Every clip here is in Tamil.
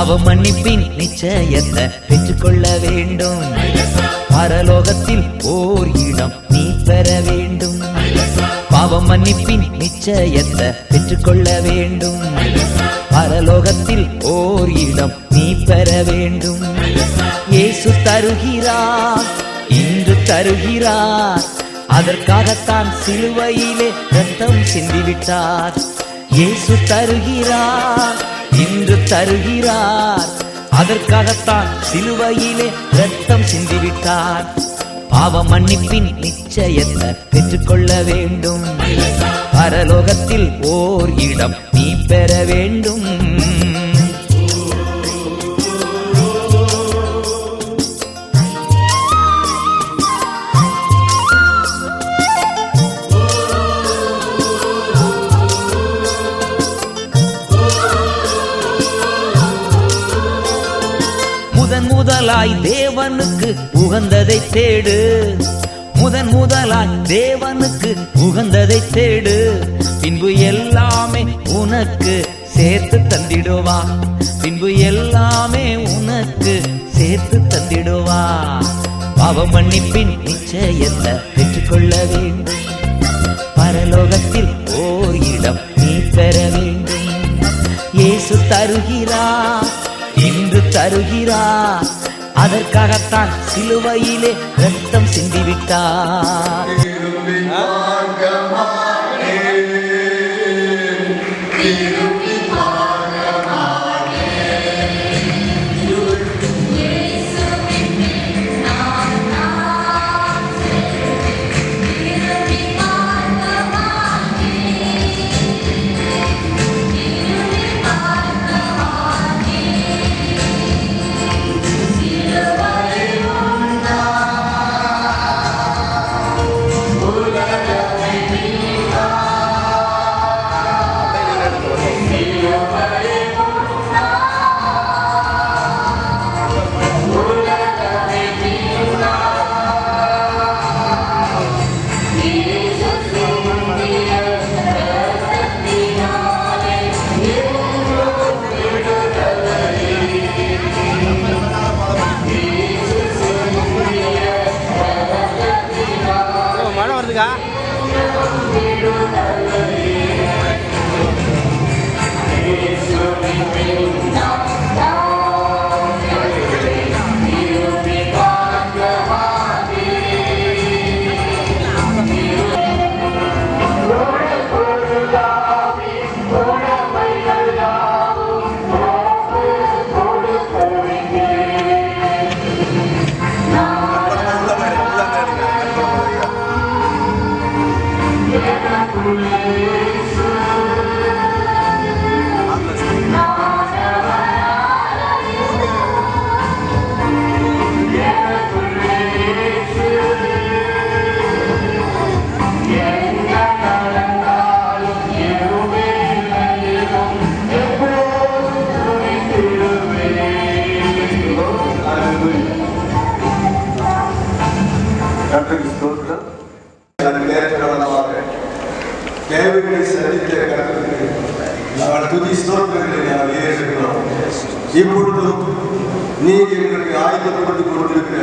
பாவ மன்னிப்பின் நிச்சயத்தை பெற்றுக்கொள்ள வேண்டும். பரலோகத்தில் ஓர் இடம் நீ பெற வேண்டும். பாவ மன்னிப்பின் நிச்சயத்தை பெற்றுக்கொள்ள வேண்டும். பரலோகத்தில் ஓர் இடம் நீ பெற வேண்டும். இயேசு தருகிறார், இன்று தருகிறார். அதற்காகத்தான் சிலுவையிலே ரத்தம் சிந்திவிட்டார். இயேசு தருகிறார், இன்று தருகிறார். அதற்காகத்தான் சிலுவையிலே ரத்தம் சிந்திவிட்டார். பாவ மன்னிப்பின் நிச்சயத்தை பெற்றுக்கொள்ள வேண்டும். பரலோகத்தில் ஓர் இடம் நீ பெற வேண்டும். முதலாய் தேவனுக்கு உகந்ததை தேடு. முதலாய் தேவனுக்கு உகந்ததை தேடு. பின்பு எல்லாமே உனக்கு சேர்த்து தந்திடுவா. பின்பு எல்லாமே உனக்கு சேர்த்து தந்திடுவா. பாவ மன்னிப்பின் நிச்சயத்தை பெற்றுக்கொள்ள வேண்டும். பரலோகத்தில் ஓர் இடம் நீ பெற வேண்டும். இயேசு தருகிறார், இன்று தருகிறார். அதற்காகத்தான் சிலுவையிலே ரத்தம் சிந்திவிட்டார். இப்பொழுதும் நீ எங்களுக்கு ஆயுதப்படுத்திக் கொண்டிருக்கிற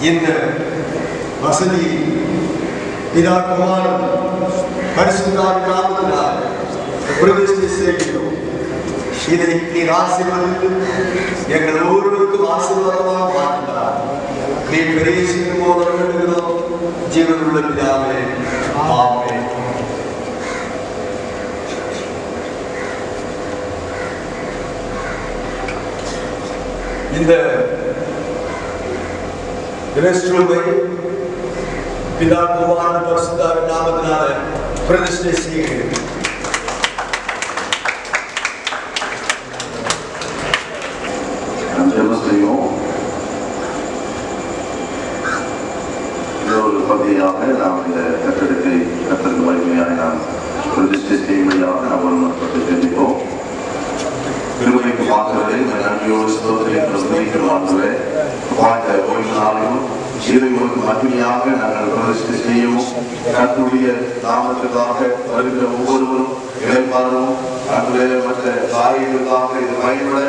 இந்த வசதி பிதா குமாரன் பரிசுத்தாவின் நாமத்தினால் பிரதிஷ்டை செய்கிறோம். இதை நீர் ஆசீர்வதித்து எங்கள் ஒவ்வொருவருக்கும் ஆசீர்வாதமாக மாற்றினார். நீ பெரிய சீர்மோதல் வேண்டுகிறோம். ஜீவனுள்ள பிதாவே, ஆமென். இந்த கிறிஸ்துவை பிதா குமாரன் பரிசுத்தாவின் நாமத்தினால பிரதிஷ்டை செய்கிறேன். ஒரு பகுதியாக நாம் இந்த கட்டடத்தை கட்டற்கு வலிமையாக நாம் பிரதிஷ்டை செய்யும்படியாக நாம் ஒருமனப்பட்டு தெரிவிப்போம். திருமணிக்கு பார்க்கிறதை நன்றியோடு ஸ்தோத்திரம் வாழ்ந்தவே வாழ்ந்த ஓய்வு நாளிலும் இறைவனுக்கு மகிமையாக நாங்கள் பிரதிஷ்டை செய்யவும் கர்த்தருடைய நாமத்துக்காக வருகிற ஒவ்வொருவரும் இளைப்பாறும் அன்றைய மற்ற காரியங்களுக்காக இது பயன்பட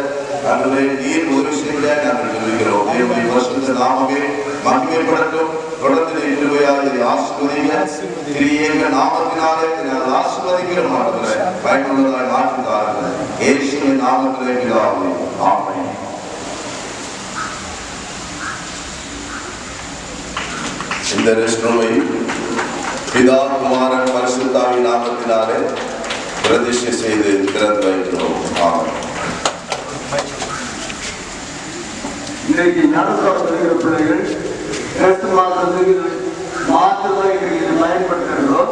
ஆண்டவரே நீர் உதவி செய்ய நாங்கள் சொல்லுகிறோம். தேவனுடைய பரிசுத்த நாமமே மகிமைப்படட்டும். தொடர்ந்து கிருபையாக இதை ஆசீர்வதிங்க. கிரியேக நாமத்தினாலே நாங்கள் ஆசீர்வதிக்கிறோம். ஆண்டவரே பயனுள்ளதாய் மாற்றுகிறார்கள். இயேசுவின் நாமத்திலே பிதாவே, ஆமென். இந்த ரெஸ்ட்ரூமை பிதா குமாரன் பரிசுத்தாவின் நாமத்தினாலே பிரதிஷ்டை செய்து திறந்து வைக்கிறோம். ஆமென். இன்றைக்கு ஞானஸ்தானம் பெறுகிற பிள்ளைகள் கிறிஸ்து மாதத்துக்கு மாதமாக இன்றைக்கு பயன்படுத்துகிறோம்.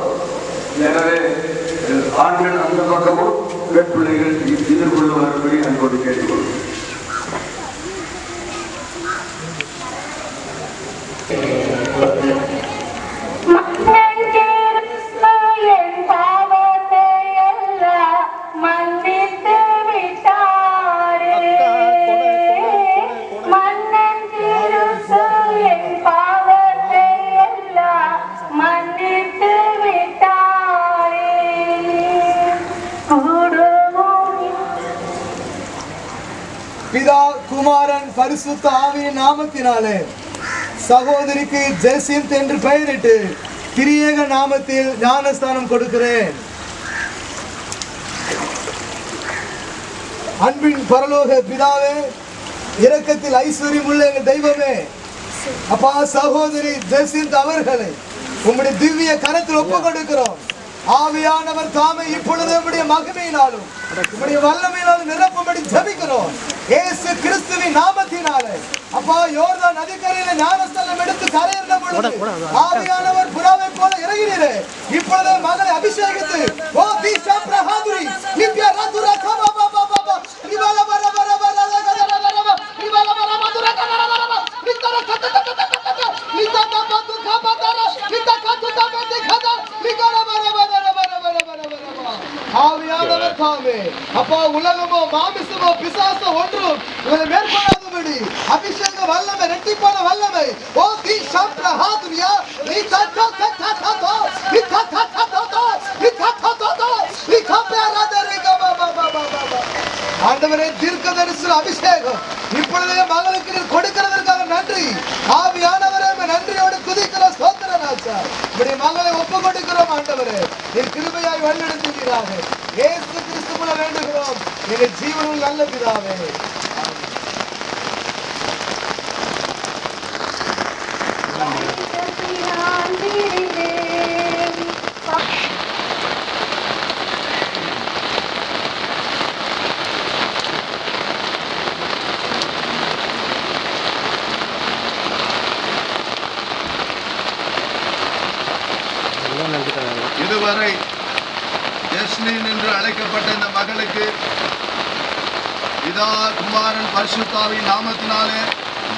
எனவே ஆண்கள் அந்த பக்கமும் பெண் பிள்ளைகள் எதிர்கொள்ள வரும்படி அன்போடு கேட்டுக்கொள்வோம். பிதா குமாரன் பரிசுத்த ஆவியின் நாமத்தினாலே சகோதரிக்கு ஜெசிந்த் என்று பெயரிட்டு திரியேக நாமத்தில் ஞானஸ்தானம் கொடுக்கிறேன். அன்பின் பரலோக பிதாவே, இரக்கத்தில் ஐஸ்வர்யம் உள்ள எங்கள் தெய்வமே, அப்பா சகோதரி ஜெசிந்த் அவர்களை உம்முடைய திவ்ய கரத்தில் ஒப்பு கொடுக்கிறோம். ஆவியானவர் தாமே இப்பொழுது உம்முடைய மகிமையினாலும் உம்முடைய வல்லமையினாலும் நிரப்பும்படி ஜெபிக்கிறோம். இயேசு கிறிஸ்துவின் நாமத்தினாலே அப்பா யோர்தான் நதிக்கரையில ஞானஸ்தானம் எடுத்து கரையேறின பொழுது ஆவியானவர் புறாவை போல இறங்கினீரே, இப்பொழுது மகளை அபிஷேகித்து ஓ தீஷா பிரஹாதுரி நித்யா ராதுரா கமா பாபா பாபா ரிவால பர பர பர ரிவால பர மதுரா கரா நித்தர கத்த கத்த கத்த நித்தா கமா து கமா கரா நித்தா கத்து தமே திகதா நிகர பர பர ஆவியானவர் தாமே அப்பா உலகமோ மாமிசமோ பிசாசோ ஒன்றும் உங்களை மேற்கொள்ளாதபடி அபிஷேக வல்லமை ரெட்டிப்பான வல்லமை ஓ தி சப்ர ஹாதுரியா நீ தத்தோ தத்தோ நீ தத்தோ நீ தத்தோ நீ கப்பேராதரே கபா பாபா பாபா. ஆண்டவரே தீர்க்கதரிசி அபிஷேகம் இப்பொழுதே மகளுக்கு நீர் கொடுக்கிறதற்காக நன்றி. ஆவியானவரே நன்றியோடு துதிக்கிறோம், ஸ்தோத்திரம் ராஜா. உம்முடைய மகளை ஒப்பு கொடுக்கிறோம் ஆண்டவரே, நீர் கிருபையாய் வழிநடத்துவீராக. இயேசு கிறிஸ்துவுல வேண்டுகிறோம் எங்கள் ஜீவனுள் நல்ல பிதாவே. இதுவரை ஜெஸ்லின் என்று அழைக்கப்பட்ட இந்த மகளுக்கு பிதா குமாரன் பரிசுத்தாவின் நாமத்தினாலே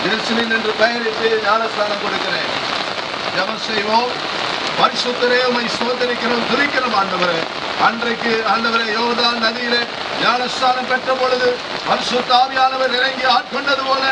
ஜெஸ்லின் என்று பெயரிட்டு ஞானஸ்தானம் கொடுக்கிறேன். ஜெபம் செய்வோம். பரிசுத்தரே உம்மை ஸ்தோத்திரிக்கிறோம், துதிக்கிறோம் ஆண்டவரே. அன்றைக்கு ஆண்டவரே யோர்தான் நதியிலே ஞானஸ்தானம் பெற்ற பொழுது பரிசுத்த ஆவியானவர் இறங்கி ஆட்கொண்டது போல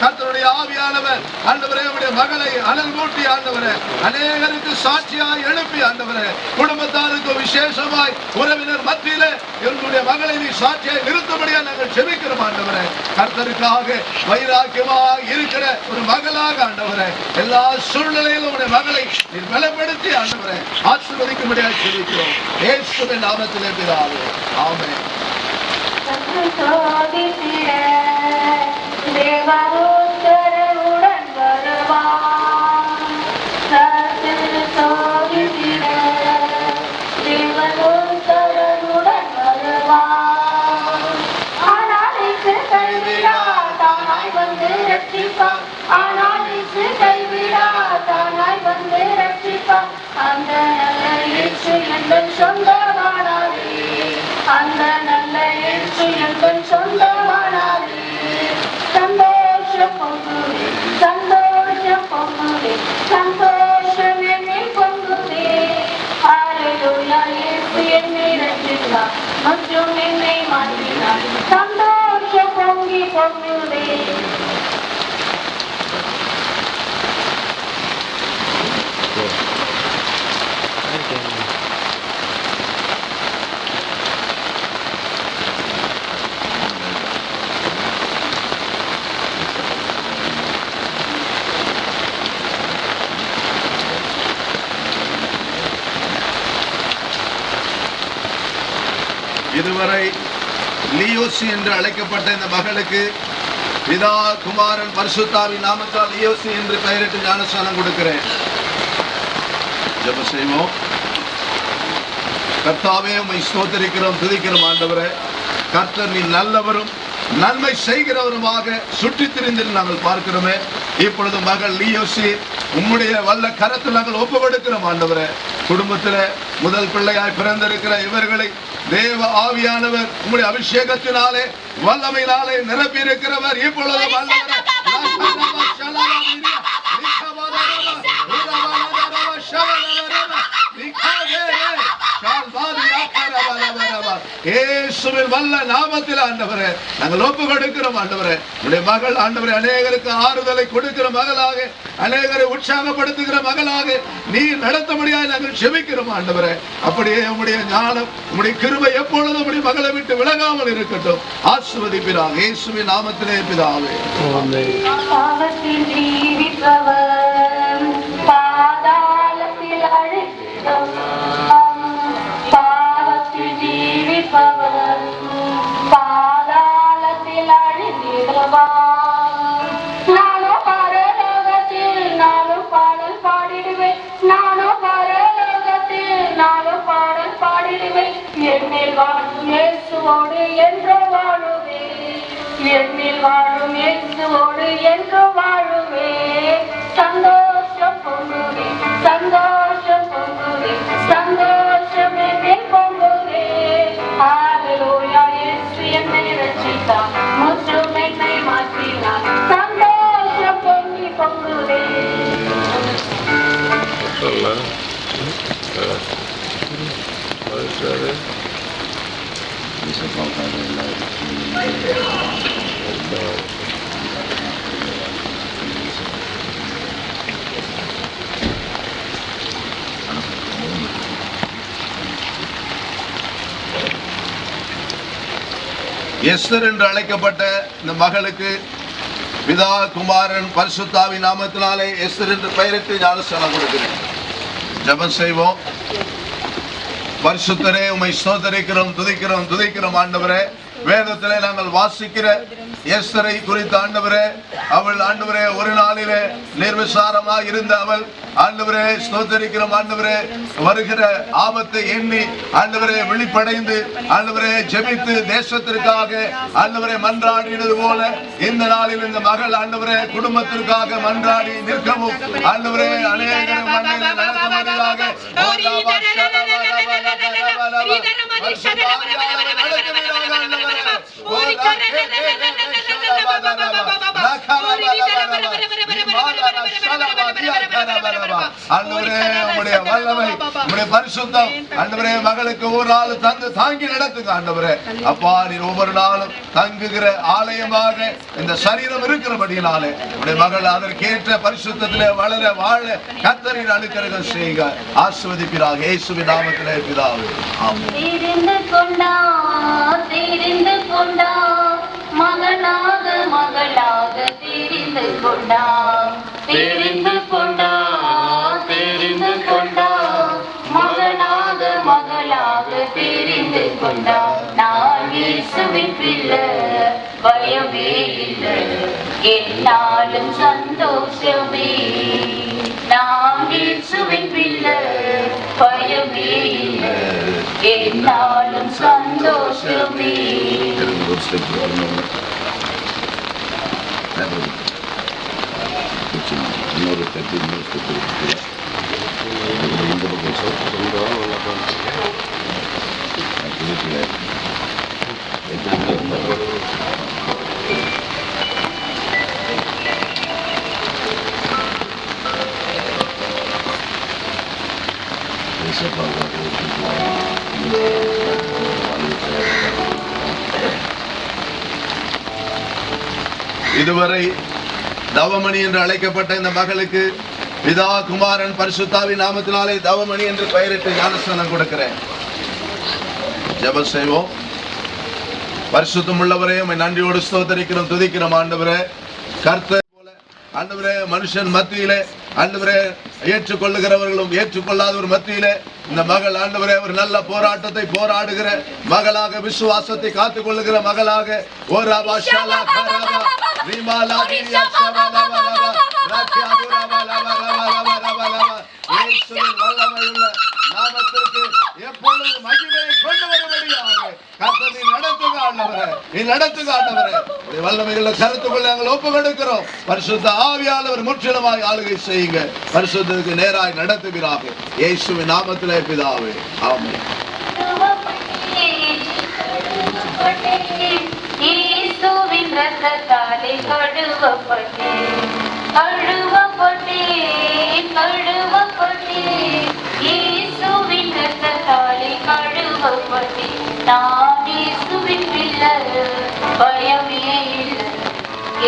கர்த்தருடைய ஆவியானவர் ஆண்டவரே உம்முடைய மகளை அனல் மூட்டி ஆண்டவரே அநேகருக்கு சாட்சியாய் எழுப்பி ஆண்டவரே குடும்பத்தாருக்கு விசேஷமாய் உறவினர் மத்தியிலே என்னுடைய மகளை நீ சாட்சியாய் நிறுத்தும்படியா நாங்கள் ஜெபிக்கிறோம் ஆண்டவரே. கர்த்தருக்காக வைராக்கியமாக இருக்கிற ஒரு மகளாக ஆண்டவரே எல்லா சூழ்நிலையிலும் உடைய மகளை நீர் பலப்படுத்தி ஆண்டவரே ஆசீர்வதிக்கும்படியாக ஜெபிக்கிறோம். இயேசுவின் நாமத்திலே பிதாவே, ஆமென். தேவதூதருடன் வருவான், தேவதூதருடன் வருவான். ஆனால் இயேசு கைவிடார், தானாய் வந்து ரட்சிப்பார். ஆனால் இயேசு கைவிடார், தானாய் வந்து ரட்சிப்பார். அந்த நல்ல இயேசு எங்கள் சொந்தமானாரே, அந்த நல்ல இயேசு எங்கள் சொந்தமானாரே. சந்தோஷம் பொங்குதே, சந்தோஷம் பொங்குதே, சந்தோஷம் என்னில் பொங்குதே. ஹல்லேலூயா, இயேசு என்னை ரட்சித்தார் மற்றும் என்னை மாற்றினார். சந்தோஷம் பொங்கி பொங்குதே. இதுவரை லியோசி என்று அழைக்கப்பட்ட இந்த மகளுக்கு பிதா குமாரன் பரிசுத்தாவின் நாமத்தால் லியோசி என்று பெயரிட்டு ஞானஸ்நானம் கொடுக்கிறேன். ஜெபம் செய்வோம். கர்த்தாவே, உம்மை ஸ்தோத்திரிக்கிறோம், துதிக்கிறோம். ஆண்டவரே, கர்த்தர் நீ நல்லவரும் நன்மை செய்கிறவருமாக சுற்றி திரிந்து நாங்கள் பார்க்கிறோமே. இப்பொழுது மகள் லியோசி உம்முடைய வல்ல கரத்தில் நாங்கள் ஒப்பு கொடுக்கிறோம். ஆண்டவரே, குடும்பத்தில் முதல் பிள்ளையாய் பிறந்திருக்கிற இவர்களை தேவ ஆவியானவர் உம்முடைய அபிஷேகத்தினாலே வல்லமையினாலே நிரப்பி இருக்கிறவர். இப்பொழுது இயேசுவின் வல்ல நாமத்தில் ஆண்டவரே நாங்கள் ஒப்பு கொடுக்கிறோம். ஆண்டவரே, உடைய மகள் ஆண்டவரே அநேகருக்கு ஆறுதலை கொடுக்கிற மகளாக, அநேகரை உற்சாகப்படுத்துகிற மகளாக நீ நடத்தபடியாக நாங்கள் செபிக்கிறோம். ஆண்டவரே, அப்படியே உம்முடைய ஞானம், உம்முடைய கிருபை எப்பொழுதும் உம்முடைய மகளை விட்டு விலகாமல் இருக்கட்டும். ஆசீர்வதிப்பீராக இயேசுவின் நாமத்திலே பிதாவே. பாதாளத்தில் அழிந்திடுவார். நானும் பரலோகத்தில் நானும் பாடல் பாடிடுவேன். நானும் பரலோகத்தில் நானும் பாடல் பாடிடுவேன். என்னில் வாழும் இயேசுவோடு என்று வாழுவேன். என்னில் வாழும் இயேசுவோடு என்று வாழுவேன். சந்தோஷம் பொங்குவே, சந்தோஷம் பொங்குவே, சந்தோஷம் என்னில் பொங்குவே. ஹalleluya, இயேசு என்னை ரட்சித்தார், முற்றும் என்னை மாற்றினார். சந்தோஷம் பொங்கி பொங்குவே. எஸ்தர் என்று அழைக்கப்பட்ட இந்த மகளுக்கு பிதா குமாரன் பரிசுத்தாவின் நாமத்தினாலே எஸ்தர் என்று பெயரிட்டு ஞானஸ்நானம் கொடுக்கிறேன். ஜெபம் செய்வோம். பரிசுத்தரே, உம்மை ஸ்தோத்திரிக்கிறோம், துதிக்கிறோம், துதிக்கிறோம். ஆண்டவரே, வேதத்திலே நாங்கள் வாசிக்கிற எஸ்தரை குறித்த ஆண்டவரே, அவள் ஆண்டவரே ஒரு நாளிலே நிர்விசாரமாக இருந்த அவள் ஆண்டவரே ஸ்தோத்திரிக்கிறோம். ஆண்டவரே, வருகிற ஆபத்தை எண்ணி ஆண்டவரே விழிப்படைந்து ஆண்டவரே ஜெபித்து தேசத்திற்காக ஆண்டவரே மன்றாடினது போல இந்த நாளில் இந்த மகள் ஆண்டவரே குடும்பத்திற்காக மன்றாடி நிற்கவும் ஆண்டவரே அநேக மண்ணில் நடத்துவதாக பரிசுத்தம் ஆண்டவரே மகளுக்கு ஒரு நாள் தந்து தாங்கி நடத்துங்க. ஆண்டவரே அப்பா, நீர் ஒவ்வொரு நாளும் தங்குகிற ஆலயமாக இந்த சரீரம் இருக்கிறபடியினாலே உடைய மகள் அதற்கேற்ற பரிசுத்தத்திலே வளர வாழ கர்த்தரின் அனுக்கிரகம் செய்க. ஆசீர்வதிப்பீராக இயேசுவின் நாமத்திலே பிதாவே. ஆமென். தெரிந்து கொண்டா மகனாக மகளாக தெரிந்து கொண்டா, தெரிந்து கொண்டா, தெரிந்து கொண்டா, மகனாக மகளாக தெரிந்து கொண்டா. நான் இயேசுவின் பிள்ளை, பயமே இல்லை, என்னாலும் சந்தோஷமே. நான் இயேசுவின் பிள்ளை, பயமே இல்லை, என்னாலும் சந்தோஷமே. இதுவரை தவமணி என்று அழைக்கப்பட்ட இந்த மகளுக்கு பிதா குமாரன் பரிசுத்தாவின் நாமத்தினாலே தவமணி என்று பெயரிட்டு ஞானஸ்நானம் கொடுக்கிறேன். ஜெபம் செய்வோம். பரிசுத்தம் உள்ளவரே, உம்மை நன்றியோடு ஸ்தோத்திரிக்கிறோம், துதிக்கிறோம். ஆண்டவரே, கர்த்தர் போல ஆண்டவரே மனுஷன் மத்தியிலே ஆண்டவரே ஏற்றுக்கொள்ளுகிறவர்களும் ஏற்றுக்கொள்ளாதவர் மத்தியிலே இந்த மகள் ஆண்டவரே ஒரு நல்ல போராட்டத்தை போராடுகிற மகளாக, விசுவாசத்தை காத்துக் கொள்ளுகிற மகளாக நாமத்திற்கு எப்பொழுது மகிமையை கொண்டு வரும்படியாக கர்த்தர் நடத்துக ஆண்டவரே, நீ நடத்துக ஆண்டவரே. வல்லமைகளை கருத்துக்குள்ள நாங்கள் ஒப்பு கொடுக்கிறோம். பரிசுத்த ஆவியானவர் முற்றிலுமாய் ஆளுகை செய்யுங்க. பரிசுத்தத்துக்கு நேராய் நடத்துகிறார்கள். இயேசுவின் நாமத்திலே பிதாவே, ஆமென். இயேசுவின் இரத்தத்தாலே கழுவப்பட்டேன், கழுவப்பட்டேன், கழுவப்பட்டேன். இயேசுவின் இரத்தத்தாலே கழுவப்பட்டேன். நான் இயேசுவின் பிள்ளை, பயமே இல்லை,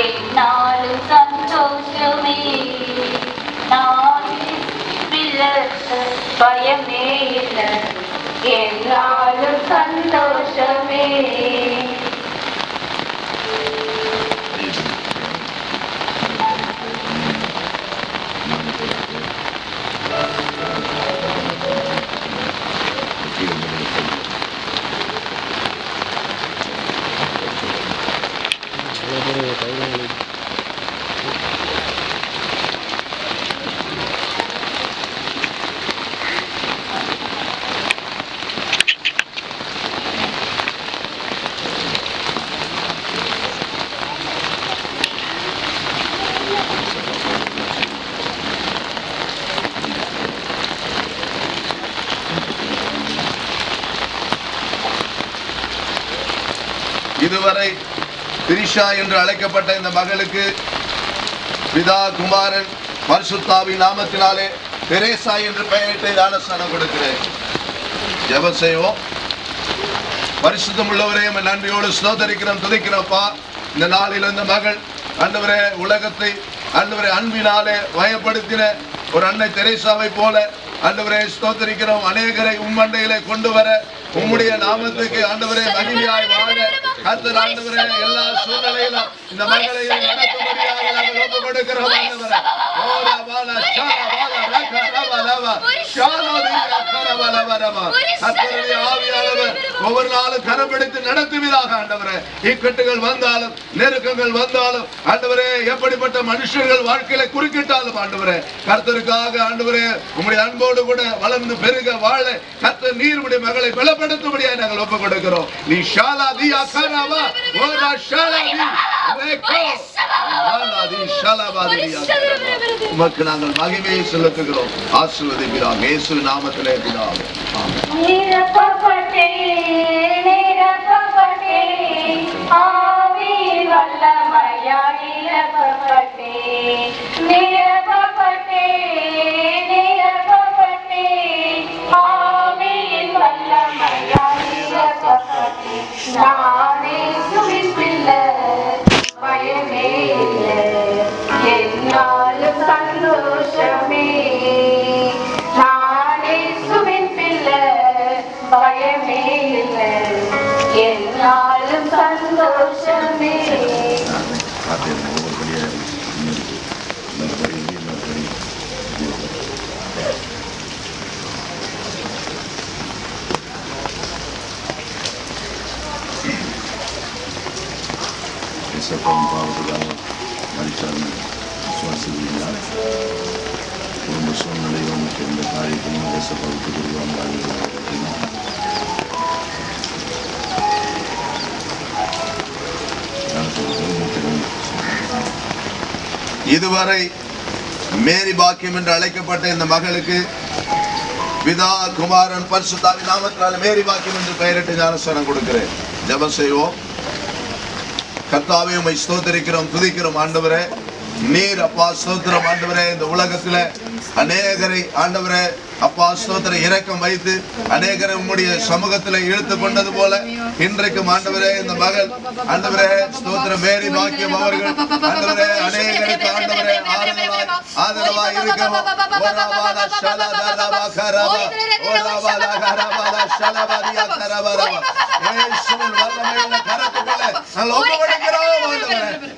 என்னாலும் சந்தோஷமே. நான் இயேசுவின் பிள்ளை, பயமே இல்லை, என்னாலும் சந்தோஷமே. இதுவரை திரிஷா என்று அழைக்கப்பட்ட இந்த மகளுக்கு பிதா, குமாரன், பரிசுத்தாவின் நாமத்தினாலே தெரேசா என்று பெயரிட்டு ஞானஸ்நானம் கொடுக்கிறேன். ஜெபம் செய்வோம். பரிசுத்தம் உள்ளவரே, நன்றியோடு ஸ்தோத்தரிக்கிறோம், துதிக்கிறோம்ப்பா. இந்த நாளில் இந்த மகள் ஆண்டவரே உலகத்தை ஆண்டவரே அன்பினாலே வயப்படுத்தின ஒரு அன்னை தெரேசாவை போல ஆண்டவரே ஸ்தோத்தரிக்கிறோம். அநேகரை உம்மண்டையிலே கொண்டு வர, உம்முடைய நாமத்துக்கு ஆண்டவரே மகிமையாய் வாழ கர்த்தர் ஆண்டவரே எல்லா சூழ்நிலையிலும் இந்த மகளை நடத்தும்படியாக நாங்கள் ஒப்பு கொடுக்கிறோம். ஆண்டவரே ஒவ்வொரு நாளும் கரம்பிடித்து நடத்துவீராக ஆண்டவரே. இக்கட்டுகள் வந்தாலும், நெருக்கங்கள் வந்தாலும் ஆண்டவரே, எப்படிப்பட்ட மனுஷர்கள் வாழ்க்கையில குறுக்கிட்டாலும் ஆண்டவரே, கர்த்தருக்காக ஆண்டவரே உம்முடைய அன்போடு கூட வளர்ந்து பெருக வாழ கர்த்தர் நீருடைய மகளை பலப்படுத்தும்படியாக நாங்கள் ஒப்பு கொடுக்கிறோம். நீ ஷாலா தி அகராவா ஓரா ஷாலா தி ரேகோ ஷாலா தி ஷாலா தி உமக்கு நாங்கள் மகிமையை செலுத்துகிறோம். ஆசீர்வதிப்பீராக இயேசுவின் நாமத்திலே பிதாவே, ஆமென். ஆவியின் வல்லமையால் நிரப்பப்பட்டேன், நிரப்பப்பட்டேன், நிரப்பப்பட்டேன். ஆவியின் வல்லமையால் நிரப்பப்பட்டேன். நான் இயேசுவின் பிள்ளை, பயமே இல்லை, என்னாலும் சந்தோஷமே. நான் இயேசுவின் பிள்ளை, பயமே இல்லை, என்னாலும் சந்தோஷமே. குடும்ப சூழ்நிலையும் எந்த காரியத்தையும் தேசப்பகுத்து இதுவரை மேரி பாக்கியம் என்று அழைக்கப்பட்ட இந்த மகளுக்கு பிதா, குமாரன், பரிசுத்தாவின் நாமத்தினால மேரி பாக்கியம் என்று பெயரிட்டு ஞானஸ்நானம் கொடுக்கிறேன். ஜெபம் செய்வோம். கர்த்தாவே, உம்மை ஸ்தோத்திரிக்கிறோம், துதிக்கிறோம் ஆண்டவரே. நீர் அப்பா ஸ்தோத்திரம் ஆண்டவரே. இந்த உலகத்துல அநேகரை ஆண்டவரே அப்பா ஸ்தோத்திரம் இரக்கம் வைத்து அநேகரை உம்முடைய சமூகத்துல இழுத்து கொண்டது போல இன்றைக்கும் ஆண்டவரே இந்த மகள் ஆண்டவரே ஸ்தோத்திரம் மேரி பாக்கியம் அவர்கள் ஆண்டவரே அநேகருக்கு ஆண்டவரே ஆதரவாய் இருக்கவும்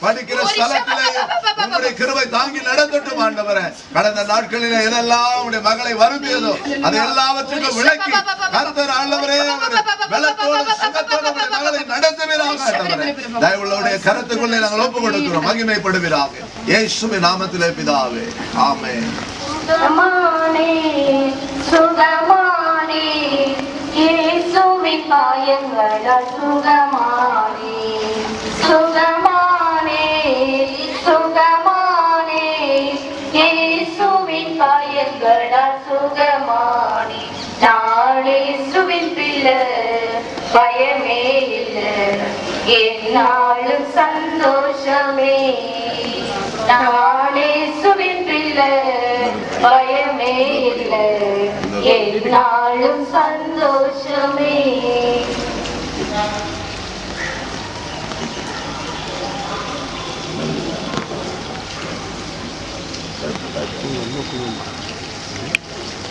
படிக்கிற ஸ்தலத்திலேயே உங்களுடைய கிருபை தாங்கி நடத்தட்டும் ஆண்டவரே. கடந்த நாட்களில் எதெல்லாம் உங்களுடைய மகளை வருந்தியதோ அது எல்லாவற்றுக்கும் விளக்கி கர்த்தர் ஆண்டவரே பலத்தோடு சுகத்தோடு உங்களுடைய மகளை நடத்துவீராக ஆண்டவரே. தயவுள்ளவருடைய கருத்துக்குள்ளே நாங்கள் ஒப்பு கொடுக்கிறோம். மகிமைப்படுவீராக இயேசுவின் நாமத்திலே பிதாவே, ஆமென். சுகமானே சுகமானே இயேசுவின் காயங்களால் சுகமானே சுகமானே சுகமானே இயேசுவின் காயங்களால் சுகமானே. நான் இயேசுவின் பிள்ளை, பயமே இல்லை, என்னாலும் சந்தோஷமே. நான் இயேசுவின் பிள்ளை, பயமே இல்லை, என்னாலும் சந்தோஷமே.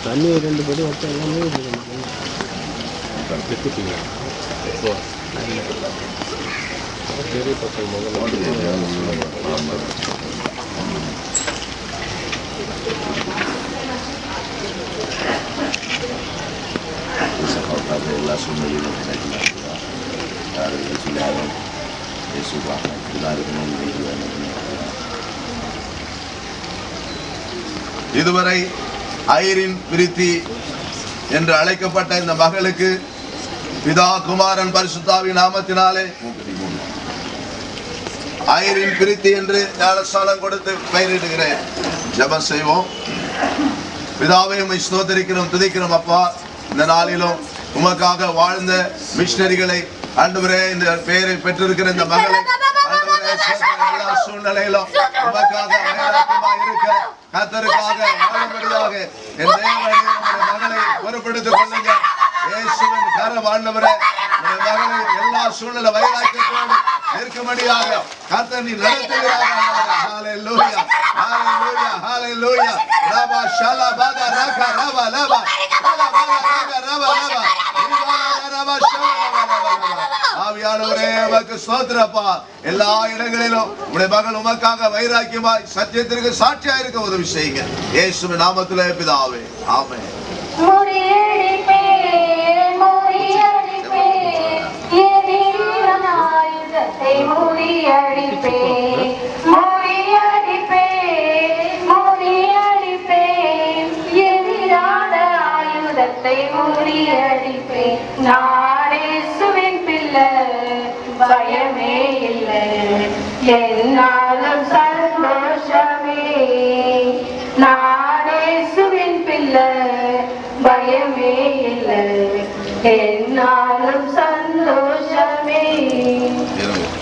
தண்ணி 2 படி வச்சா எல்லாமே பெரிய பக்கம் எல்லா சூழ்நிலையிலும் இதுவரை ஐரின் பிரித்தி என்று அழைக்கப்பட்ட இந்த மகளுக்கு பிதா குமாரன் பரிசுத்தாவின் நாமத்தினாலே ஐரின் பிரித்தி என்று ஞானஸ்தானம் கொடுத்து பெயரிடுகிறேன். ஜெபம் செய்வோம். பிதாவை உம்மை ஸ்தோத்திரிக்கிறோம், துதிக்கிறோம் அப்பா. இந்த நாளிலும் உமக்காக வாழ்ந்த மிஷனரிகளை ஆண்டவரே, இந்த பெயரை பெற்றிருக்கிற இந்த மகளை ஆண்டவரே, எல்லா சூழ்நிலையிலும் உமக்காக வைராக்கியமாக இருக்க கர்த்தருக்காக வாழும்படியாக என் தேவனே உம்முடைய மகளை பொறுப்படுத்திக் கொள்ளுங்க. இயேசுவின் கரம் ஆண்டவரே, உம்முடைய மகளை எல்லா சூழ்நிலை வைராக்கியத்தோடு இருக்கும்படியாக கர்த்தர் நீ நடத்துகிறார். ஹalleluya ஹalleluya ஹalleluya. ரபா ஷலா பாதா ரகா ரபா லபா ரபா ரபா ரபா ரபா ஷலா ரபா. ஆவியானவரே உமக்கு ஸ்தோத்திரப்பா. எல்லா இடங்களிலும் உம்முடைய மகள் உமக்காக வைராக்கியமாய் சத்தியத்திற்கு சாட்சியாக இருக்க உதவி செய்யுங்க. இயேசுவின் நாமத்திலே பிதாவே, ஆமென். முறியடிப்பே முறியடிப்பே எதிரான ஆயுதத்தை முறியடிப்பே முறியடிப்பே முறியடிப்பே எதிரான ஆயுதத்தை முறியடிப்பே. நான் இயேசுவின் பிள்ளை, பயமே இல்லை, என்னாலும் சந்தோஷமே. நான் இயேசுவின் பிள்ளை, பயமே இல்லை, என்னாலும் சந்தோஷமே.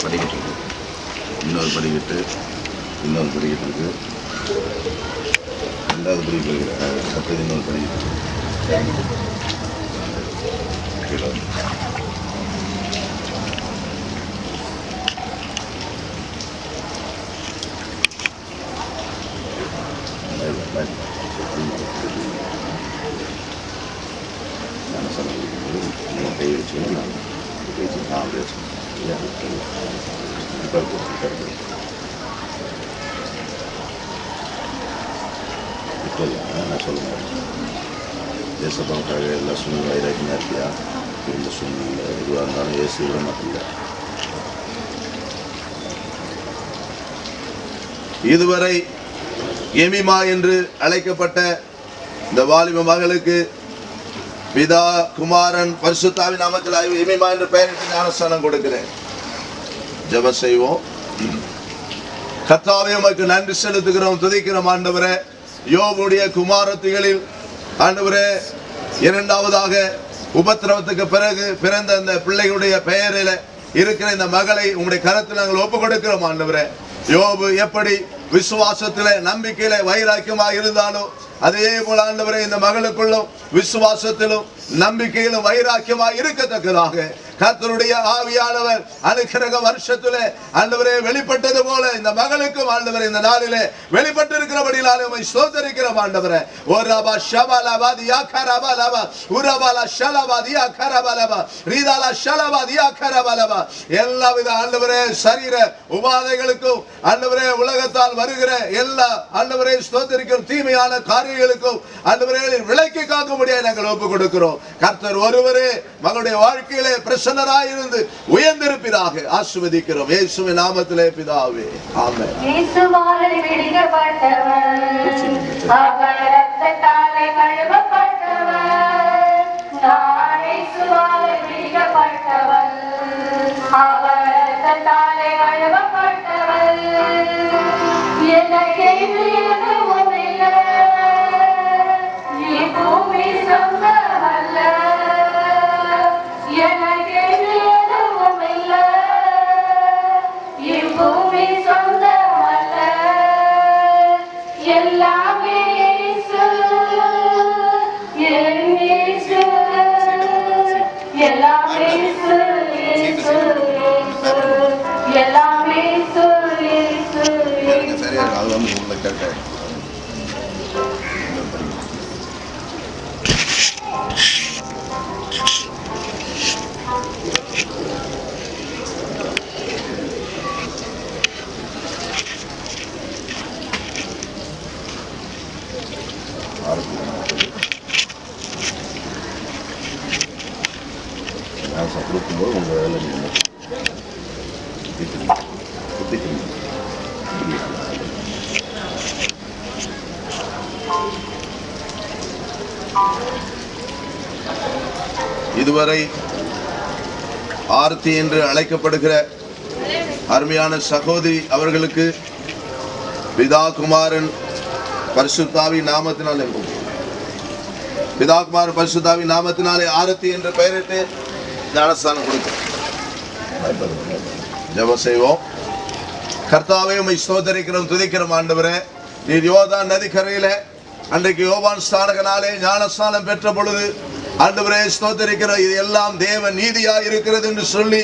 படிக்கிட்டு இன்னொரு படிக்கிட்டு இன்னொரு படிக்கிட்டு இருக்கு. 2வது படிக்கிட்டு அடுத்தது இன்னொரு படிக்கிட்டு கை வச்சுன்னா நான் நான் சொல்லுவேன். தேசப்பக்காக எல்லா சூழ்நிலை வைராக்கியமாக இருக்கியா? இந்த சூழ்நிலை எதுவாக இருந்தாலும் ஏசு விட மாட்டேங்க. இதுவரை எமிமா என்று அழைக்கப்பட்ட இந்த வாலிப மகளுக்கு பிதா குமாரன் பரிசுத்தாவின் நாமத்தில் எமிமா என்று பெயரிட்டு ஞானஸ்தானம் கொடுக்கிறேன். ஜெபம் செய்வோம். கர்த்தாவே உமக்கு நன்றி செலுத்துகிறோம், துதிக்கிறோம் ஆண்டவரே. யோபுடைய குமாரத்திகளில் ஆண்டவரே 2வதாக உபத்திரவத்துக்கு பிறகு பிறந்த அந்த பிள்ளைகளுடைய பெயரில் இருக்கிற இந்த மகளை உங்களுடைய கரத்தில் நாங்கள் ஒப்பு கொடுக்கிறோம் ஆண்டவரே. யோபு எப்படி விசுவாசத்திலே நம்பிக்கையில வைராக்கியமாக இருந்தாலோ அதே போல ஆண்டவரே இந்த மகளுக்குள்ளும் விசுவாசத்திலும் நம்பிக்கையிலும் வைராக்கியமாக இருக்கத்தக்கதாக கர்த்தருடைய ஆவியானவர் அனுக்கிரக வருஷத்திலே ஆண்டவரே வெளிப்பட்டது போல இந்த மகளுக்கும் ஆண்டவரே இந்த நாளிலே வெளிப்பட்டு இருக்கிறபடியால் உம்மை ஸ்தோத்திரிக்கிறோம் ஆண்டவரே. ஓரபா ஷபலபா தியாகரபலபா உரபல ஷலபா தியாகரபலபா ரீதல ஷலபா தியாகரபலபா எல்லாவித ஆண்டவரே சரீர உபாதைகளுக்கும் ஆண்டவரே உலகத்தால் வருகிற எல்லா ஆண்டவரே ஸ்தோத்திரிக்கும் தீமையான காரியங்களுக்கும் ஆண்டவரே விலக்கி காக்கும்படியாக நாங்கள் ஒப்புக் கொடுக்கிறோம். கர்த்தர் ஒருவரே மகளுடைய வாழ்க்கையிலே பிரசன்னராயிருந்து உயர்ந்திருப்பீராக ஆசீர்வதிக்கிறோம் இயேசுவின் நாமத்திலே பிதாவே, ஆமென். இயேசுவால் பிடிக்கப்பட்டவர், அவர் இரத்தத்தாலே கழுவப்பட்டவர். நான் இயேசுவால் பிடிக்கப்பட்டவர், அவர் இரத்தத்தாலே கழுவப்பட்டவர். எனக்கு எதுவும் இல்லை, பூமி சொந்தமல்ல. எனக்கு எதுவும் இல்லை, பூமி சொந்தமல்ல. எல்லாமே இயேசு, என் இயேசு. எல்லாமே இயேசு, இயேசு, இயேசு. எல்லாமே இயேசு, இயேசு, இயேசு. சரியா காலம் உள்ள கேட்ட கொடுக்கும்போது உங்கள் வேலை நீங்கள் இதுவரை ஆர்த்தி என்று அழைக்கப்படுகிற அருமையான சகோதரி அவர்களுக்கு பிதா குமாரன் பரிசுத்தாவி நாமத்தினாலே ஆரத்தி என்ற பெயரிட்டு ஞானஸ்தானம் கொடுக்கிறோம். ஜெபம் செய்வோம். கர்த்தாவே உம்மை ஸ்தோத்திரிக்கிறோம், துதிக்கிறோம் ஆண்டவரே. நீர் யோர்தான் நதிக்கரையிலே அன்றைக்கு யோவான் ஸ்நானகனாலே ஞானஸ்தானம் பெற்ற பொழுது ஆண்டவரே ஸ்தோத்திரிக்கிறோம், இது எல்லாம் தேவ நீதியாய் இருக்கிறது என்று சொல்லி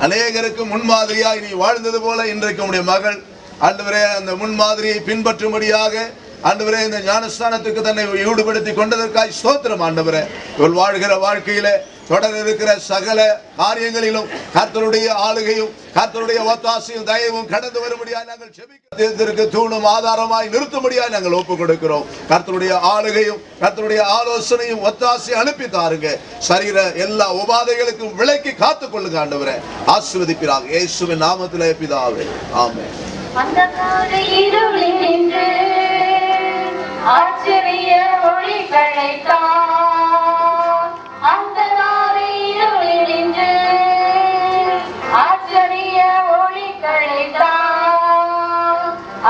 அநேகருக்கு முன்மாதிரியாய் நீ வாழ்ந்தது போல இன்றைக்கு உம்முடைய மகள் ஆண்டவரே அந்த முன்மாதிரியை பின்பற்றும்படியாக ஆண்டவரே இந்த ஞானஸ்தானத்துக்கு தன்னை ஈடுபடுத்தி கொண்டதற்காய் ஸ்தோத்திரம் ஆண்டவரே. இவள் வாழ்கிற வாழ்க்கையிலே தொடர் இருக்கிற சகல காரியங்களிலும் கர்த்தருடைய ஆளுகையும் கர்த்தருடைய ஒத்தாசையும் தயவும் கடந்து வரும்படியாய் நாங்கள் ஜெபிக்கிறதற்கு தூணும் ஆதாரமாய் நிறுத்தும்படியாய் நாங்கள் ஒப்புக் கொடுக்கிறோம். கர்த்தருடைய ஆளுகையும் கர்த்தருடைய ஆலோசனையும் ஒத்தாசை அனுப்பி தாருங்க. சரீர எல்லா உபாதைகளுக்கும் விலக்கி காத்துக் கொள்ளுங்க ஆண்டவரே. ஆசீர்வதிப்பீராக இயேசுவின் நாமத்திலே பிதாவே, ஆமென். ஆச்சரிய ஒளிகளைத்தான் அந்த நாளில் நின்று ஆச்சரிய ஒளிகளைத்தான்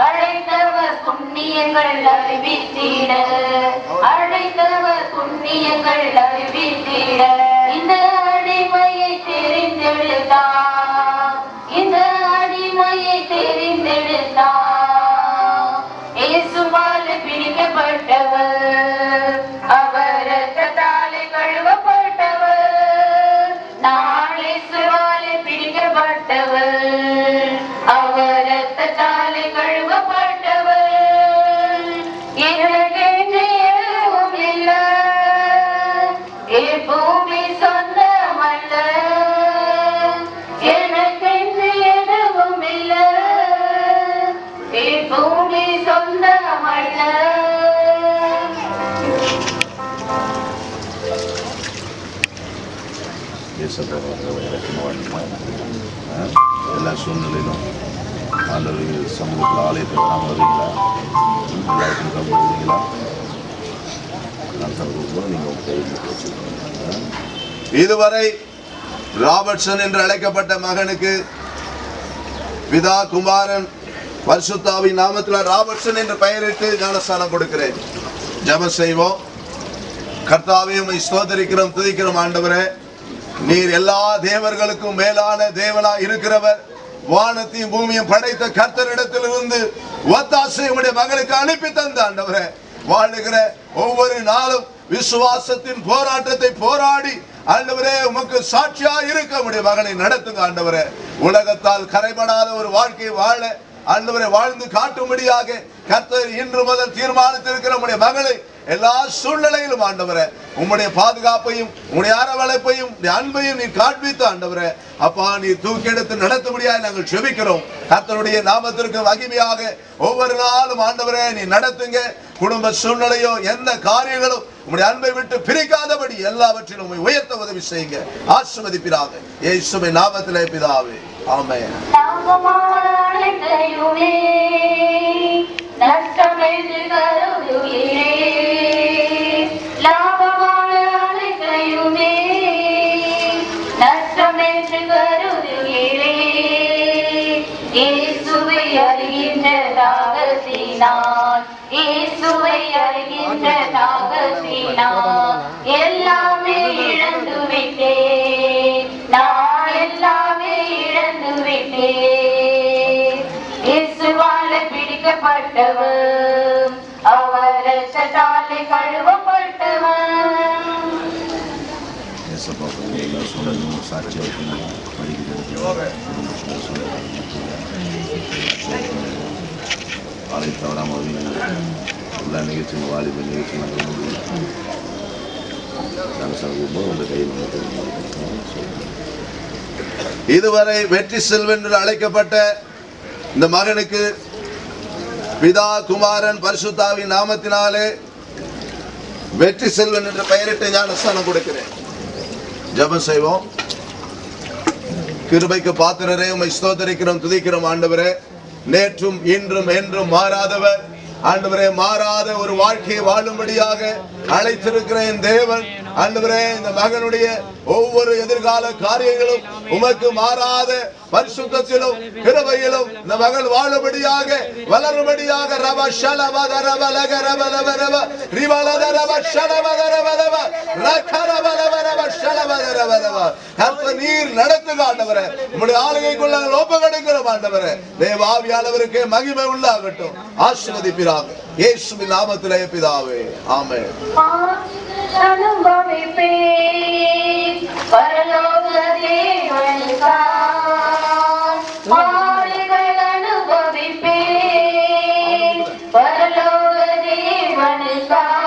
அழைத்தவர் புண்ணியங்கள் அறிவித்திட அழைத்தவர் புண்ணியங்கள் அறிவித்திட இந்த அடிமையை தெரிந்தெடுத்தான் இந்த அடிமையை தெரிந்தெடுத்தான். இயேசுவால் பிடிக்கப்பட்டவர், அவர் இரத்தத்தாலே கழுவப்பட்டவர். நான் இயேசுவால் பிடிக்கப்பட்டவர், அவர் இரத்தத்தாலே கழுவப்பட்டவர். எனக்கு எதுவும் இல்லை, பூமி சொந்தமல்ல. எனக்கு எதுவும் இல்லை, பூமி சொந்தமல்ல. எல்லா சூழ்நிலையிலும் ஆண்டவர்கள் சமூகத்தில் ஆலயத்தில் வராமல் வருவீங்களா, வருவீங்களா? நான் சொல்லும்போது நீங்கள் இதுவரை ராபர்ட்சன் என்று அழைக்கப்பட்ட மகனுக்கு பிதா குமாரன் பரிசுத்தாவின் நாமத்தில் ராபர்ட்சன் என்ற பெயரிட்டு ஞானஸ்தானம் கொடுக்கிறேன். ஜெபம் செய்வோம். கர்த்தாவே உம்மை ஸ்தோத்திரிக்கிறோம், துதிக்கிறோம் ஆண்டவரே. நீர் எல்லா தேவர்களுக்கும் மேலான தேவனா இருக்கிறவர். வானத்தையும் பூமியும் படைத்த கர்த்தரிடத்திலிருந்து ஒத்தாசை உம்முடைய மகளுக்கு அனுப்பி தந்த ஆண்டவரே. வாழுகிற ஒவ்வொரு நாளும் விசுவாசத்தின் போராட்டத்தை போராடி ஆண்டவரே உமக்கு சாட்சியா இருக்க உம்முடைய மகனை நடத்துங்க ஆண்டவரே. உலகத்தால் கரைபடாத ஒரு வாழ்க்கை வாழ ஆண்டவரை வாழ்ந்து காட்டும்படியாக கர்த்தர் இன்று முதல் தீர்மானித்திருக்கிற உம்முடைய மகளை எல்லா சூழ்நிலையிலும் ஆண்டவரே உம்முடைய பாதுகாப்பையும் உம்முடைய அரவணைப்பையும் அன்பையும் நீ காண்பித்து ஆண்டவரே அப்பா நீ தூக்கி எடுத்து நடத்தும்படியாக நாங்கள் செபிக்கிறோம். கர்த்தருடைய நாமத்திற்கு மகிமையாக ஒவ்வொரு நாளும் ஆண்டவரே நீ நடத்துங்க. குடும்ப சூழ்நிலையோ எந்த காரியங்களும் உம்முடைய அன்பை விட்டு பிரிக்காதபடி எல்லாவற்றிலும் உம்மை உயர்த்த உதவி செய்யுங்க. ஆசீர்வதிப்பீராக இயேசுவின் நாமத்திலே பிதாவே, ஆமென். நஷ்டமென்று கருதுகிறே லாபமான அனைத்தையுமே நஷ்டமென்று கருதுகிறே இயேசுவை அறிகின்ற தாகத்தினால் இயேசுவை அறிகின்ற தாகத்தினால் எல்லாமே இழந்து விட்டேன் நான் எல்லாமே இழந்து விட்டேன் இயேசுவால பிடிக்கப்பட்டவன் அவர் இரத்தத்தாலே கழுவப்பட்டவன். எல்லா சூழலும் சாட்சியாக ஆலை தவறாமல் எல்லா நிகழ்ச்சியும் வாலிப நிகழ்ச்சி உங்கள் கையில் இதுவரை வெற்றி செல்வன் என்று அழைக்கப்பட்ட இந்த மகனுக்கு பிதா குமாரன் பரிசுத்தாவின் நாமத்தினாலே வெற்றி செல்வன் என்ற பெயரிட்டு ஞானஸ்தானம் கொடுக்கிறேன். ஜெபம் செய்வோம். கிருபைக்கு பாத்திரரே உம்மை ஸ்தோத்திரிக்கிறோம், துதிக்கிறோம் ஆண்டவரே. நேற்றும் இன்றும் என்றும் மாறாதவர் ஆண்டவரே, மாறாத ஒரு வாழ்க்கையை வாழும்படியாக அழைத்திருக்கிற என் தேவன் ஆண்டவரே, இந்த மகனுடைய ஒவ்வொரு எதிர்கால காரியங்களும் உமக்கு மாறாத பரிசுத்தத்திலும் கிருபையிலும் இந்த மகள் வாழும்படியாக வளரும்படியாக ரப ஷலபத ரப லக ரப லப ரப ரிவலத ரப ஷலபத ரப ரப ரக ரப லப ரப ஷலபத ரப ரப கர்த்தர் நீர் நடத்துக ஆண்டவரே. உம்முடைய ஆளுகைக்குள்ள ஒப்பு கொடுக்கிறோம் ஆண்டவரே. தேவ ஆவியானவருக்கு மகிமை உண்டாகட்டும். ஆசீர்வதிப்பீராக இயேசுவின் நாமத்திலே பிதாவே, ஆமென். அனுபவிப்பேன் பரலோக தேவனுக்காய் மாளிகள் அனுபவிப்பேன் பரலோக தேவனுக்காய்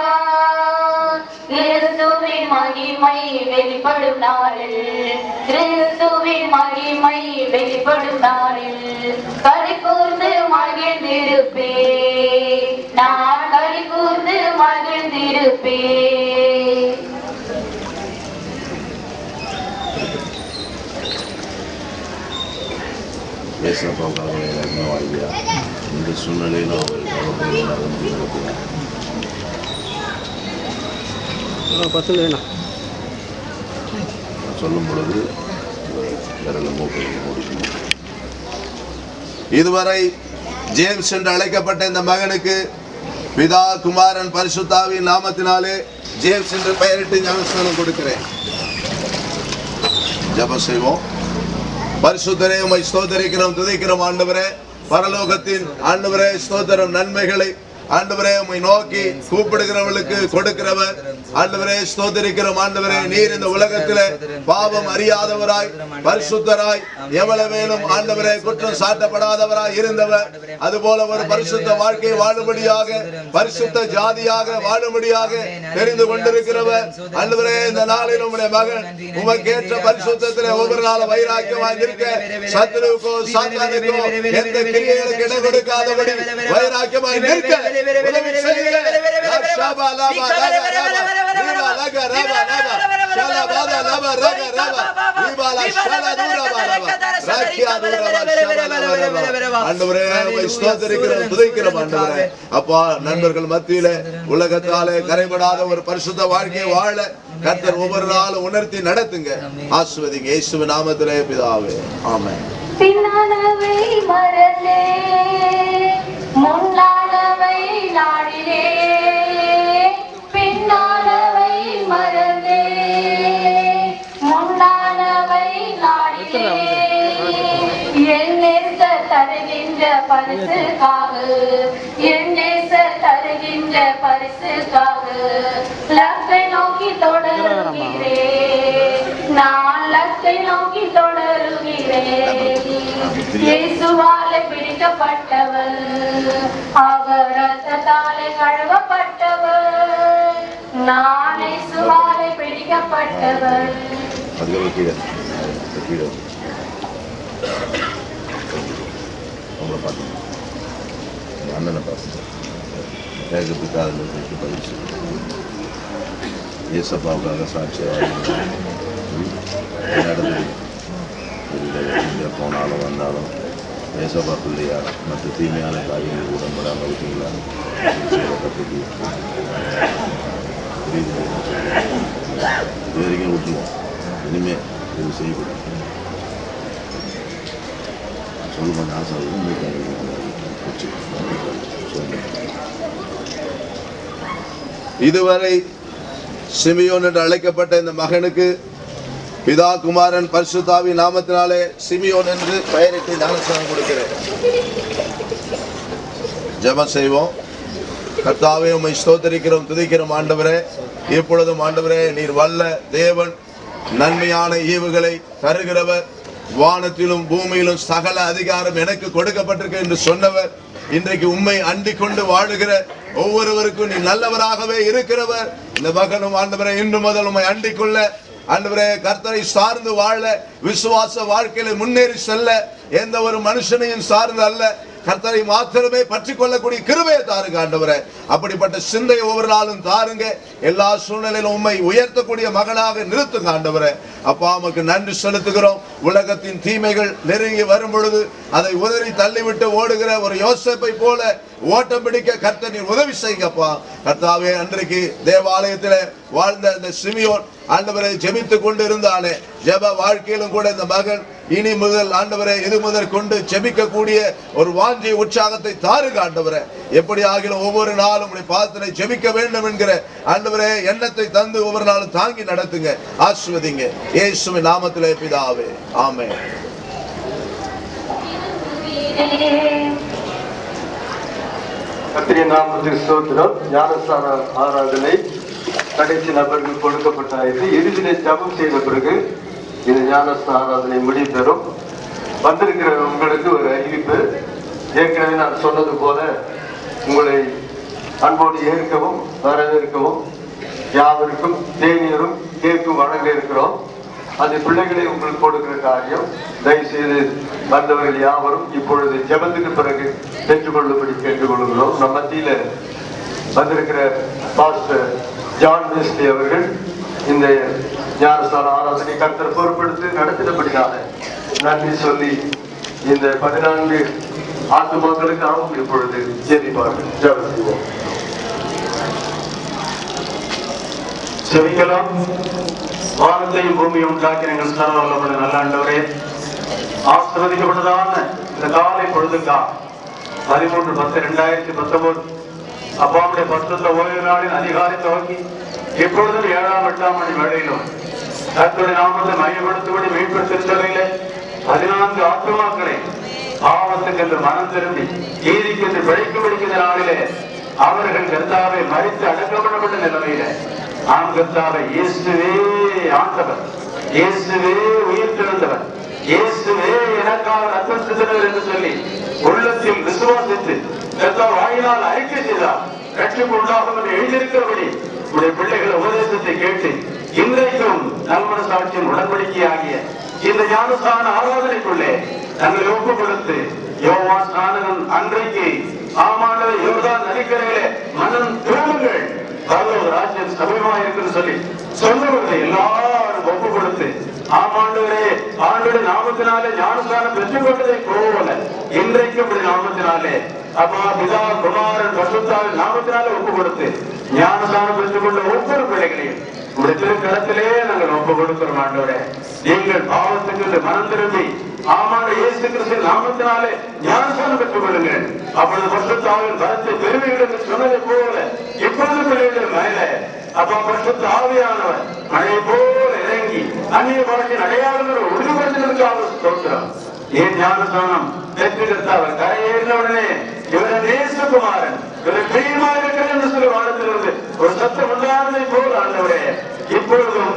கிறிஸ்துவின் மகிமை வெளிப்படும் நாளில் கிறிஸ்துவின் மகிமை வெளிப்படும் நாளில் களி கூர்ந்து மகிழ்ந்திருப்பேன் நான் களி கூர்ந்து மகிழ்ந்திருப்பேன். இந்த சூழ்நிலையிலும் சொல்லும் பொழுது இதுவரை ஜேம்ஸ் என்று அழைக்கப்பட்ட இந்த மகனுக்கு பிதா குமாரன் பரிசுத்தாவின் நாமத்தினாலே ஜேம்ஸ் என்று பெயரிட்டு ஞானஸ்நானம் கொடுக்கிறேன். ஜெபம் செய்வோம். பரிசுத்தரே உம்மை ஸ்தோத்திரிக்கிறோம், துதிக்கிறோம் ஆண்டவரே. பரலோகத்தின் ஆண்டவரே ஸ்தோத்திரம் நன்மைகளை ஆண்டவரே உம்மை நோக்கி கூப்பிடுகிறவர்களுக்கு கொடுக்கிறவர் ஆண்டவரே ஸ்தோத்திரிக்கிறோம் ஆண்டவரே. நீர் இந்த உலகத்திலே பாவம் அறியாதவராய் பரிசுத்தராய் எவ்வளவேனும் ஆண்டவரே குற்றம் சாட்டப்படாதவராய் இருந்தவர், அதுபோல ஒரு பரிசுத்த வாழ்க்கை வாழும்படியாக பரிசுத்த ஜாதியாக வாழும்படியாக தெரிந்து கொண்டிருக்கிறவர் ஆண்டவரே. இந்த நாளில் உம்முடைய மகன் உமக்கேற்ற பரிசுத்தத்திலே ஒவ்வொரு நாளும் வைராக்கியமாய் இருக்க சத்துருவுக்கோ சாத்தானுக்கோ எந்த கிரியைகளுக்கு இடம் கொடுக்காதபடி வைராக்கியமாய் நிற்க உதவி செய்யுங்க. அப்பா நண்பர்கள் மத்தியில உலகத்தாலே கரைபடாத ஒரு பரிசுத்த வாழ்க்கையை வாழ கர்த்தர் ஒவ்வொரு நாளும் உணர்த்தி நடத்துங்க. ஆசீர்வதிங்க இயேசுவின் நாமத்திலே பிதாவே, ஆமென். பின்னானவை மறந்தே முன்னானவை நாடினே பின்னானவை மறந்தே முன்னானவை நாடினே என் நேசர் தருகின்ற பரிசுக்காக என் நேசர் தருகின்ற பரிசுக்காக போகிறேன், நான் லக்கை நோக்கி தொடருகிறேன். இயேசுவாலே பிடிக்கப்பட்டவர், அவர் ரத்தத்தாலே கழுவப்பட்டவர், நான் இயேசுவாலே பிடிக்கப்பட்டவர். அண்ணனை பார்த்து கேட்கறதுக்காக பயிற்சி ஏசப்பாவுக்காக சாட்சியாக எங்கே போனாலும் வந்தாலும் ஏசப்பா பிள்ளையா மற்ற தீமையான காரியங்கள் உடம்படாமல் இருக்கீங்களா கற்றுக்கு புரியுது இது வரைக்கும் விட்டுருவோம். இனிமேல் இது செய்யக்கூடாது சொல்லுமா நான் சொல்லுவேன். இதுவரை சிமியோன் என்று அழைக்கப்பட்ட இந்த மகனுக்கு பிதா குமாரன் பரிசுத்தாவி நாமத்தினாலே சிமியோன் என்று பெயரிட்டு ஞானஸ்நானம் கொடுக்கிறேன். ஜெபம் செய்வோம். கர்த்தாவே, உம்மை ஸ்தோத்திரிக்கிறோம், துதிக்கிறோம். ஆண்டவரே, இப்பொழுதும் ஆண்டவரே, நீர் வல்ல தேவன், நன்மையான ஈவுகளை தருகிறவர், வானத்திலும் பூமியிலும் சகல அதிகாரம் எனக்கு கொடுக்கப்பட்டிருக்கு என்று சொன்னவர், இன்றைக்கு உம்மை அண்டிக் கொண்டு வாழுகிற ஒவ்வொருவருக்கும் நீ நல்லவராகவே இருக்கிறவர். இந்த மகனும் ஆண்டவரே இன்று முதல் உம்மை அண்டிக் கொள்ள, ஆண்டவரே கர்த்தரை சார்ந்து வாழ, விசுவாச வாழ்க்கையில முன்னேறி செல்ல, எந்த ஒரு மனுஷனையும் சார்ந்து அல்ல, கர்த்தரை மாத்திரமே பற்றி கொள்ளக்கூடிய கிருபையை தாருங்க ஆண்டவரே. அப்படிப்பட்ட சிந்தையை ஒவ்வொரு நாளும் தாருங்க. எல்லா சூழ்நிலையிலும் உம்மை உயர்த்தக்கூடிய மகனாக நிறுத்துங்க ஆண்டவரே. அப்பா, உமக்கு நன்றி செலுத்துகிறோம். உலகத்தின் தீமைகள் நெருங்கி வரும் பொழுது அதை உதறி தள்ளிவிட்டு ஓடுகிற ஒரு யோசேப்பை போல ஓட்டம் பிடிக்க கர்த்தர் நீர் உதவி செய்யுங்கப்பா. கர்த்தாவே, அன்றைக்கு தேவாலயத்தில் வாழ்ந்த இந்த சிமியோன் ஆண்டவரை ஜெபித்துக் கொண்டு இருந்தானே, ஜெப வாழ்க்கையிலும் கூட இந்த மகன் இனி முதல் ஆண்டவரை இது முதல் கொண்டு ஜெபிக்கக்கூடிய ஒரு வாஞ்சி உற்சாகத்தை தாருங்க ஆண்டவரே. எப்படி ஆகிலும் ஒவ்வொரு நாளும் உடைய பாதத்தினை ஜெபிக்க வேண்டும் என்கிற ஆண்டவரே எண்ணத்தை தந்து ஒவ்வொரு நாளும் தாங்கி நடத்துங்க, ஆசீர்வதிங்க. இயேசுவின் நாமத்திலே பிதாவே, ஆமென். கர்த்தரின் நாமத்துக்கு ஸ்தோத்திரம். ஞானஸ்நான ஆராதனை கடைசி நபருக்கு கொடுக்கப்பட்டாயிற்று. இறுதியிலே ஜெபம் செய்த பிறகு இந்த ஞானஸ்நான ஆராதனை முடிப்பெறும். வந்திருக்கிற உங்களுக்கு ஒரு அறிவிப்பு. ஏற்கனவே நான் சொன்னது போல உங்களை அன்போடு ஏற்கவும் வரவேற்கவும் யாவருக்கும் தேநீரும் கேக்கும் வழங்க இருக்கிறோம். அந்த பிள்ளைகளை உங்களுக்கு கொடுக்கிற காரியம் தயவுசெய்து வந்தவர்கள் யாவரும் இப்பொழுது ஜெபத்துக்கு பிறகு பெற்றுக்கொள்ளும்படி கேட்டுக்கொள்கிறோம். நம் மத்தியில வந்திருக்கிற பாஸ்டர் ஜான் வெஸ்லி அவர்கள் இந்த ஞானஸ்நான ஆராதனை கர்த்தர் பொறுப்பெடுத்து நடத்தினபடினால நன்றி சொல்லி இந்த 14 ஆத்துமாக்களுக்காகவும் இப்பொழுது ஜெபிப்பார்கள். ஜெபம் செய்வோம். செவிக்கலாம். வானத்தையும் பூமியும் உண்டாக்கி எங்கள் சர்வவல்லமையுள்ள நல்ல ஆண்டவரே, ஆசீர்வதிக்கப்பட்டதான இந்த காலை பொழுதுக்கா 13/10/2019 அப்பாவுடைய பரிசுத்த ஓய்வு நாளின் அதிகாலை துவங்கி இப்பொழுதும் 7ஆம் 8ஆம் மணி வேளையிலும் கர்த்தருடைய நாமத்தை மையப்படுத்தும்படி மீட்பர் திருச்சபையிலே 14 ஆத்துமாக்களை பாவத்துக்கு என்று மனம் திரும்பி நீதிக்கு என்று பிழைக்கும்படிக்கிற நாளிலே அவர்கள் கர்த்தாவை மரித்து அடக்கப்படப்பட்ட நிலைமையில ஆம் கர்த்தாவை இயேசுவே ஆண்டவர், இயேசுவே உயிர் திறந்தவர், இயேசுவே எனக்காக ரத்தம் சிந்தினவர் என்று சொல்லி உள்ளத்தில் விசுவாசித்து கர்த்தர் வாயினால் அறிக்கை செய்தார். ரட்சிப்பு உண்டாகும் என்று எழுதியிருக்கிறபடி உடைய பிள்ளைகள் உபதேசத்தை கேட்டு இன்றைக்கும் நல்மன சாட்சியின் உடன்படிக்கை ஆகிய இந்த ஞானஸ்நான ஆராதனைக்குள்ளே தங்களை ஒப்பு கொடுத்து யோவான் ஸ்நானகன் அன்றைக்கு ஆமாண்டவை யோர்தான் நதிக்கரையிலே மனம் திரும்புங்கள், பரலோக ராஜ்யம் சமீபமாக இருக்குன்னு சொல்லி சொன்னவர்களை எல்லாரும் ஒப்பு கொடுத்து ஆமாண்டவரே ஆண்டோட நாமத்தினாலே ஞானஸ்நானம் பெற்றுக் கொண்டதை போல இன்றைக்கும் நாமத்தினாலே அப்பா பிதா குமாரன் பரிசுத்தாவின் நாமத்தினாலே ஒப்பு கொடுத்து ஞானஸ்நானம் பெற்றுக் கொண்ட ஒவ்வொரு பிள்ளைகளையும் உடைய திருக்கரத்திலே நாங்கள் ஒப்பு கொடுக்கிறோம். ஆண்டவரே, நீங்கள் பாவத்துக்கு மனம் திரும்பி ஆமாண்ட இயேசு கிறிஸ்துவின் நாமத்தினாலே ஞானஸ்நானம் பெற்றுக் கொள்ளுங்கள். அப்பொழுது பரிசுத்தாவின் வரத்தை பெறுவீர்கள் என்று சொன்னதை போல இப்பொழுது பிள்ளைகள் மேலே அப்பா பரிசுத்த ஆவியானவர் மழை போல இறங்கி அந்நிய பாஷையின் அடையாளங்கள் உறுதிப்படுத்தினதுக்காக ஸ்தோத்திரம். ஏன் ஞானஸ்நானம் பெற்றுகிட்டார் கரையேறினவுடனே இவரை நேசகுமாரன் இவரை பிரியமா இருக்கிறது என்று சொல்லி வாழத்திலிருந்து ஒரு சத்தம் உண்டானதை போல் ஆண்டவரே இப்பொழுதும்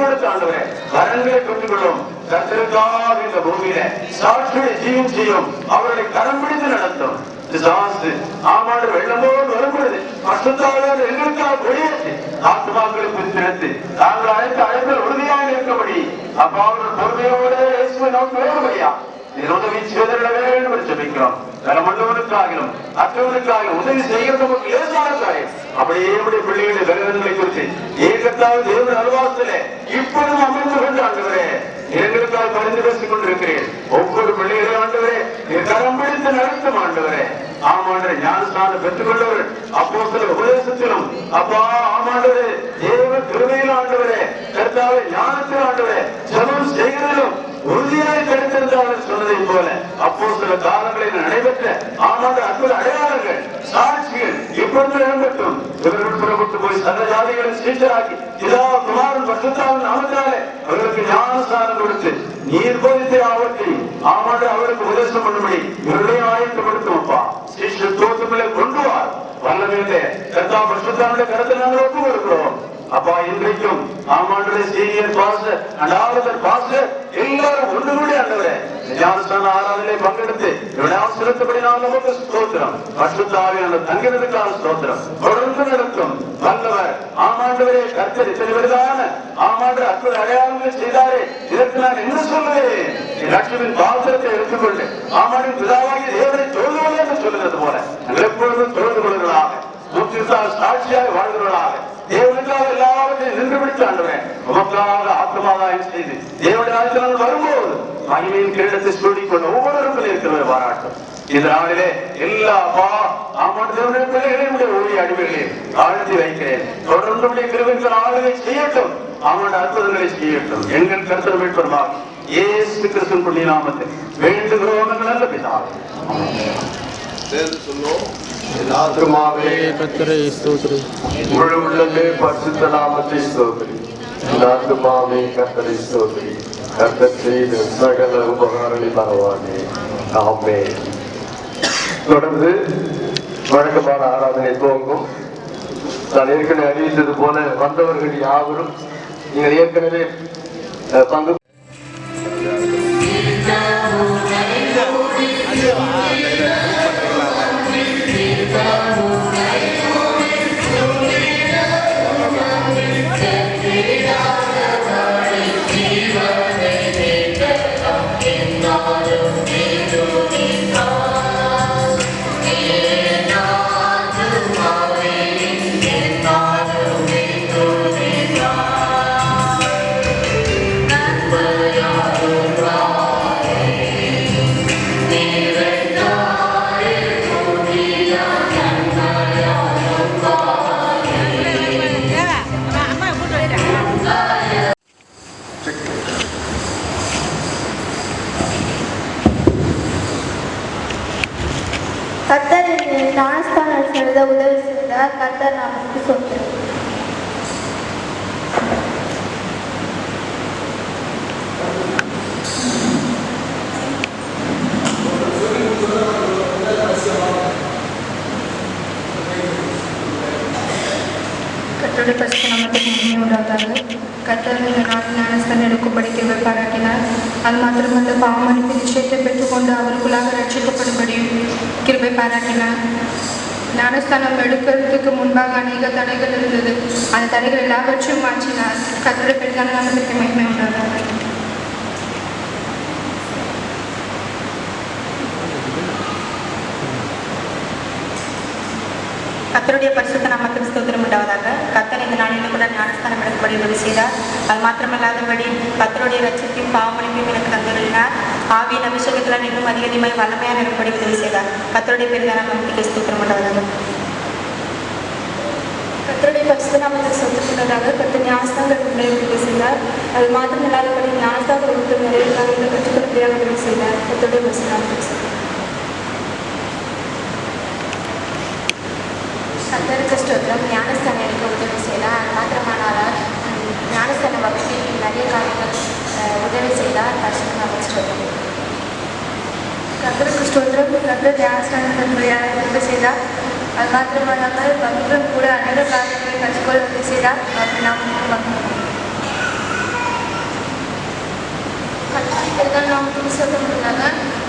கொடுத்து ஆண்டவரே வரங்களை பெற்றுக்கொள்ளும். கர்த்தருக்காக இந்த பூமியில சாட்சியை ஜீவன் செய்யும். அவர்களை கரம் பிடித்து நடத்தும். ஆமாண்டு வெள்ளம் போல் வரும்பொழுது பசுத்தாவியார் எங்களுக்காக வெளியேற்றி ஆத்மாக்களை பிரித்தெடுத்து நாங்கள் அழைத்த அழைப்பில் உறுதியாக இருக்கபடி அப்பா அவர்கள் பொறுமையோடு இயேசுவை நோக்கி வேறுபடியா உதவி செய்திட வேண்டும் என்று ஜெபிக்கிறோம். மற்றவனுக்காகிலும் மற்றவனுக்காக உதவி செய்கிறது நமக்கு லேசான காரியம். அப்படியே பிள்ளைகளுடைய விரதங்களை குறித்து ஏகத்தாவது தேவ அலுவலகத்திலே இப்பொழுதும் அமர்ந்து கொண்டு ஆண்டவரே எங்களுக்காக பரிந்து பேசிக் கொண்டிருக்கிறேன். ஒவ்வொரு பிள்ளைகளையும் ஆண்டவரே கரம் பிடித்து நடத்தும் ஆண்டவரே. ஆமாண்டவரே ஞானஸ்நானம் பெற்றுக் கொண்டவர் அப்போ சில உபதேசத்திலும் அப்பா ஆமாண்டவரே தேவ கிருபையில் ஆண்டவரே கர்த்தாவே ஞானத்தில் ஆண்டவரே ஜெபம் செய்கிறதிலும் உறுதியாய் கிடைத்திருந்தார்கள் சொன்னதை போல அப்போ சில காலங்களில் நடைபெற்ற ஆமாண்ட அற்புத அடையாளங்கள் சாட்சிகள் இப்பொழுது இடம்பெற்றும் இவர்கள் புறப்பட்டு போய் சக ஜாதிகளை சீச்சராக்கி இதா குமாரன் பசுத்தாவின் நாமத்தினாலே அவர்களுக்கு ஞானஸ்நானம் கொடுத்து நீர் போதித்த ஆவத்தை ஆமாண்ட அவர்களுக்கு உபதேசம் பண்ணும்படி இவர்களையும் ஆயத்தப்படுத்தும் அப்பா சிஷ்யத்துவத்திலே கொண்டு வார் வல்லமையிலே கர்த்தா பசுத்தாவுடைய கருத்தை நாங்கள் ஒப்பு கொடுக்கிறோம். அப்பா இன்றைக்கும் ஆமாண்டுடைய சீனியர் பாஸ்டர் அண்டாவதர் பாஸ்டர் எல்லாரும் ஒன்று கூட ஆண்டவரே ஞானஸ்நான ஆராதனை பங்கெடுத்து செலுத்தபடி நாம் நமக்கு ஸ்தோத்திரம். பசுத்தாவியான தங்கிறதுக்கான ஸ்தோத்திரம் தொடர்ந்து நடக்கும் வல்லவர் ஆமாண்டவரே கர்த்தர் இத்தனை விருதான ஆமாண்டு அற்புத அடையாளங்கள் செய்தாரே இதற்கு நான் என்ன சொல்லுவேன்? லட்சுமின் பாத்திரத்தை எடுத்துக்கொண்டு ஆமாண்டின் பிதாவாகி தேவனை தொழுதுகொள்ள என்று சொல்லுகிறது போல நாங்கள் எப்பொழுதும் தொழுது கொள்கிறாக சாட்சியாக வாழ்கிறவர்களாக தேவனுக்காக எல்லாவற்றையும் நின்று பிடித்து ஆண்டவன் உமக்காக ஆத்மாதாயம் செய்து தேவனுடைய ஆட்சியில் வரும்போது மகிமையின் கிரீடத்தை சூடிக்கொண்டு ஒவ்வொருவருக்கும் இருக்கிறவரை பாராட்டும். இந்த நாளிலே எல்லா தேவனுடைய பிள்ளைகளையும் ஊழிய அடிமைகளே ஆழ்த்தி வைக்கிறேன். தொடர்ந்து கிருபையின் ஆளுகை செய்யட்டும். அவனுடைய அற்புதங்களை செய்யட்டும். எங்கள் கர்த்தர் மீட்பருமாக இயேசு கிறிஸ்துவின் புண்ணிய நாமத்தில் வேண்டுகிறோம் நல்ல பிதாவே. முழு உள்ளமே பரிசுத்த நாமத்தை ஸ்தோத்திரி. ஆத்துமாவே கர்த்தரை ஸ்தோத்திரி. கர்த்தர் செய்த சகல உபகாரங்களை பரவானே. ஆமென். தொடர்ந்து வழக்கமான ஆராதனை துவங்கும். நான் ஏற்கனவே அறிவித்தது போல வந்தவர்கள் யாவரும் நீங்கள் ஏற்கனவே பங்கு கர்த்தர் ஞானஸ்நானம் செலுத்த உதவி செய்தார். கர்த்தர் நாமத்துக்கு ஸ்தோத்திரம். கர்த்தருடைய பரிசுத்த நாமத்துக்கு மகிமை உண்டாவதாக. கர்த்தர் இந்த நாளில் ஞானஸ்நானம் எடுக்கும்படி கிருபை பாராட்டினார். அது மாத்திரமல்ல பாவமன்னிப்பு நிச்சயத்தை பெற்றுக்கொண்டு அவருக்குள்ளாக ரட்சிக்கப்படும்படியும் கிருபை பாராட்டினார். ஞானஸ்தானம் எடுக்கிறதுக்கு முன்பாக அநேக தடைகள் இருந்தது. அந்த தடைகள் எல்லாவற்றையும் மாற்றினார். கர்த்தருடைய பெரிதான நாமத்துக்கு மகிமை உண்டாவதாக. கர்த்தருடைய பரிசுத்த நாமத்துக்கு ஸ்தோத்திரம் உண்டாவதாக. கர்த்தர் இந்த நாளிலும் கூட ஞானஸ்தானம் எடுக்கும்படி உதவி செய்தார். அது மாத்திரமல்லாதபடி கர்த்தருடைய ரட்சத்தையும் பாவமன்னிப்பையும் எனக்கு தந்துள்ளார். ஆவியின் அபிஷேகத்தில் இன்னும் அதிகமாய் வல்லமையாக இருக்கும்படி உதவி செய்தார். கர்த்தருடைய பெரிதான நாமத்துக்கு ஸ்தோத்திரம் உண்டாவதாக. கர்த்தருடைய பரிசுத்த நாமத்துக்கு ஸ்தோத்திரம் உண்டாவதாக. கர்த்தர் ஞானஸ்தானம் உதவி செய்தார். அது மாத்திரமல்லாதபடி ஞானஸ்தானம் கொடுத்து நிறைவேற்றாக கற்றுக்கொள்ளும்படியாக உதவி செய்தார். கர்த்தருடைய பரிசுத்த நாமத்துக்கு கர்த்தருக்கு ஸ்தோத்திரம். ஞானஸ்தானம் எடுக்க உதவி செய்தார். அது மாத்திரமானால் ஞானஸ்தான வகுப்பில் நிறைய காரியங்கள் உதவி செய்தார். கர்த்தருக்கு ஸ்தோத்திரம். கர்த்தருக்கு ஸ்தோத்திரம். கர்த்தர் ஞானஸ்தானம் உதவி செய்தார். அது மாத்திரமானால் வகுப்பிலும் கூட அநேக காரியங்களை கற்றுக்கொள்ள உதவி செய்தார். நாம் நாமத்துக்கு சொல்ல முடியாத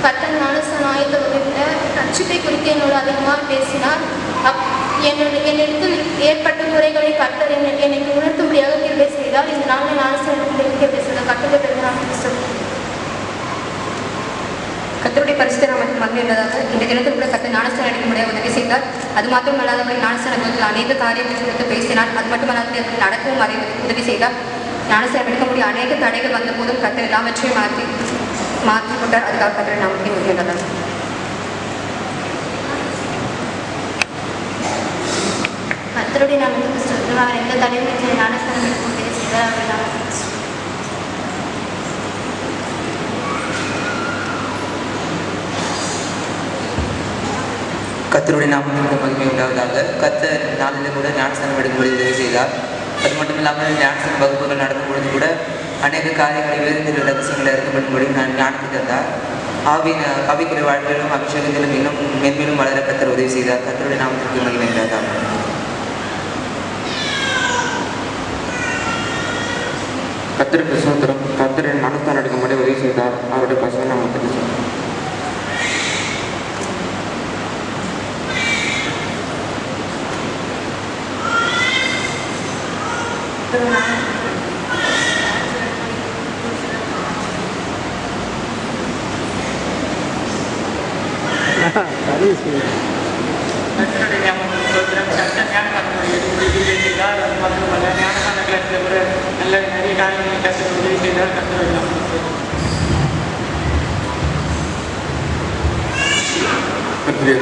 கர்த்தர் ஞானஸ்தான ஆயத்த வகையில் ரட்சிப்பை குறித்து என்னோட அதிகமாக பேசினார். என்னிடத்தில் ஏற்பட்ட குறைகளை கர்த்தர் எனக்கு உணர்த்தும்படியாக கிருபை செய்தால் இந்த நாளில் ஞானஸ்தானத்தில் கிருபை செய்தார். கர்த்தருடைய பெருமை நாமத்துக்கு சொல்லுங்கள். கர்த்தருடைய பரிசுத்த நாமத்தில் மகிமை உள்ளதாக இந்த தினத்தில் கூட கர்த்தர் ஞானஸ்தானம் எடுக்கும்படியாக உதவி செய்தார். அது மாத்திரமல்லாதபடி ஞானஸ்தானத்தில் அநேக காரியங்கள் குறித்து பேசினார். அது மட்டுமல்லாத நடக்கவும் உதவி செய்தார். ஞானஸ்தானம் எடுக்கக்கூடிய அநேக தடைகள் வந்த போதும் கர்த்தர் எல்லாவற்றையும் மாற்றி கொண்டார். அதுக்காக கர்த்தருடைய நாமத்தை உயர்ந்தனர். கர்த்தருடைய நாமத்துக்கு சொல்லுங்கள். அவர் எந்த தடையும் ஞானஸ்தானம் எடுக்க உதவி செய்தார். அவர் நாமத்துக்கு கர்த்தருடைய நாமத்திற்கு மகிமை உண்டாவதாக. கர்த்தர் நாளில் கூட ஞானஸ்தானம் எடுக்கும்படி உதவி செய்தார். அது மட்டும் இல்லாமல் ஞானஸ்தான வகுப்புகள் நடக்கும் பொழுது கூட அநேக காரியங்களை வேறு ரகசியங்களை அறிந்துபடும்படி நான் ஞானத்தை தந்தார். ஆவிக்குரிய வாழ்க்கையிலும் அபிஷேகத்திலும் இன்னும் மென்மேலும் வளர கர்த்தர் உதவி செய்தார். கர்த்தருடைய நாமத்திற்கு மகிமை உண்டாவதாக. கர்த்தருக்கு ஸ்தோத்திரம். கர்த்தரை ஞானஸ்தானம் எடுக்கும்படி உதவி செய்தார். அவருடைய பசுமை நாமத்துக்கு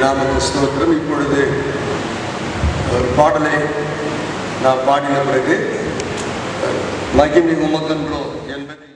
நாமக்கு ஸ்தோத்திரம். இப்பொழுது ஒரு பாடலை நான் பாடின பிறகு மகிமை உமக்கன்றோ என்பதை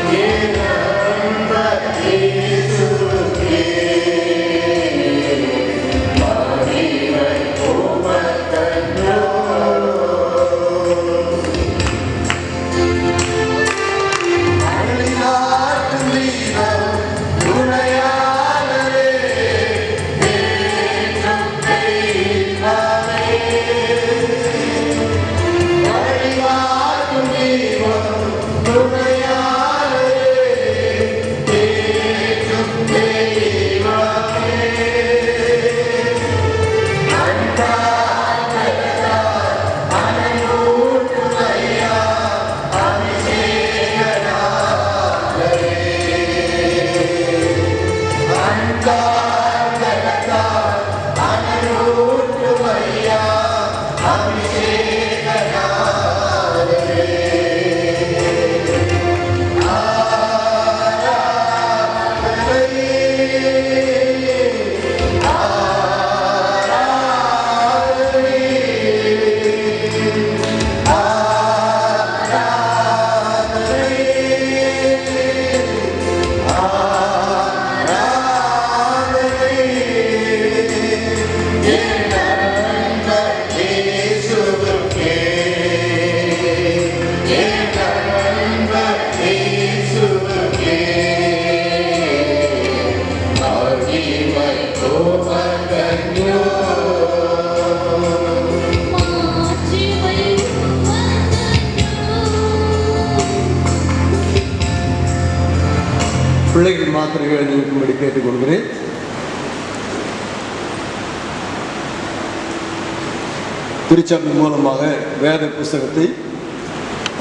Yeah. பிள்ளைகள் மாத்திரம் எழுதி இருக்கும்படி கேட்டுக்கொள்கிறேன். திருச்சபை மூலமாக வேத புஸ்தகத்தை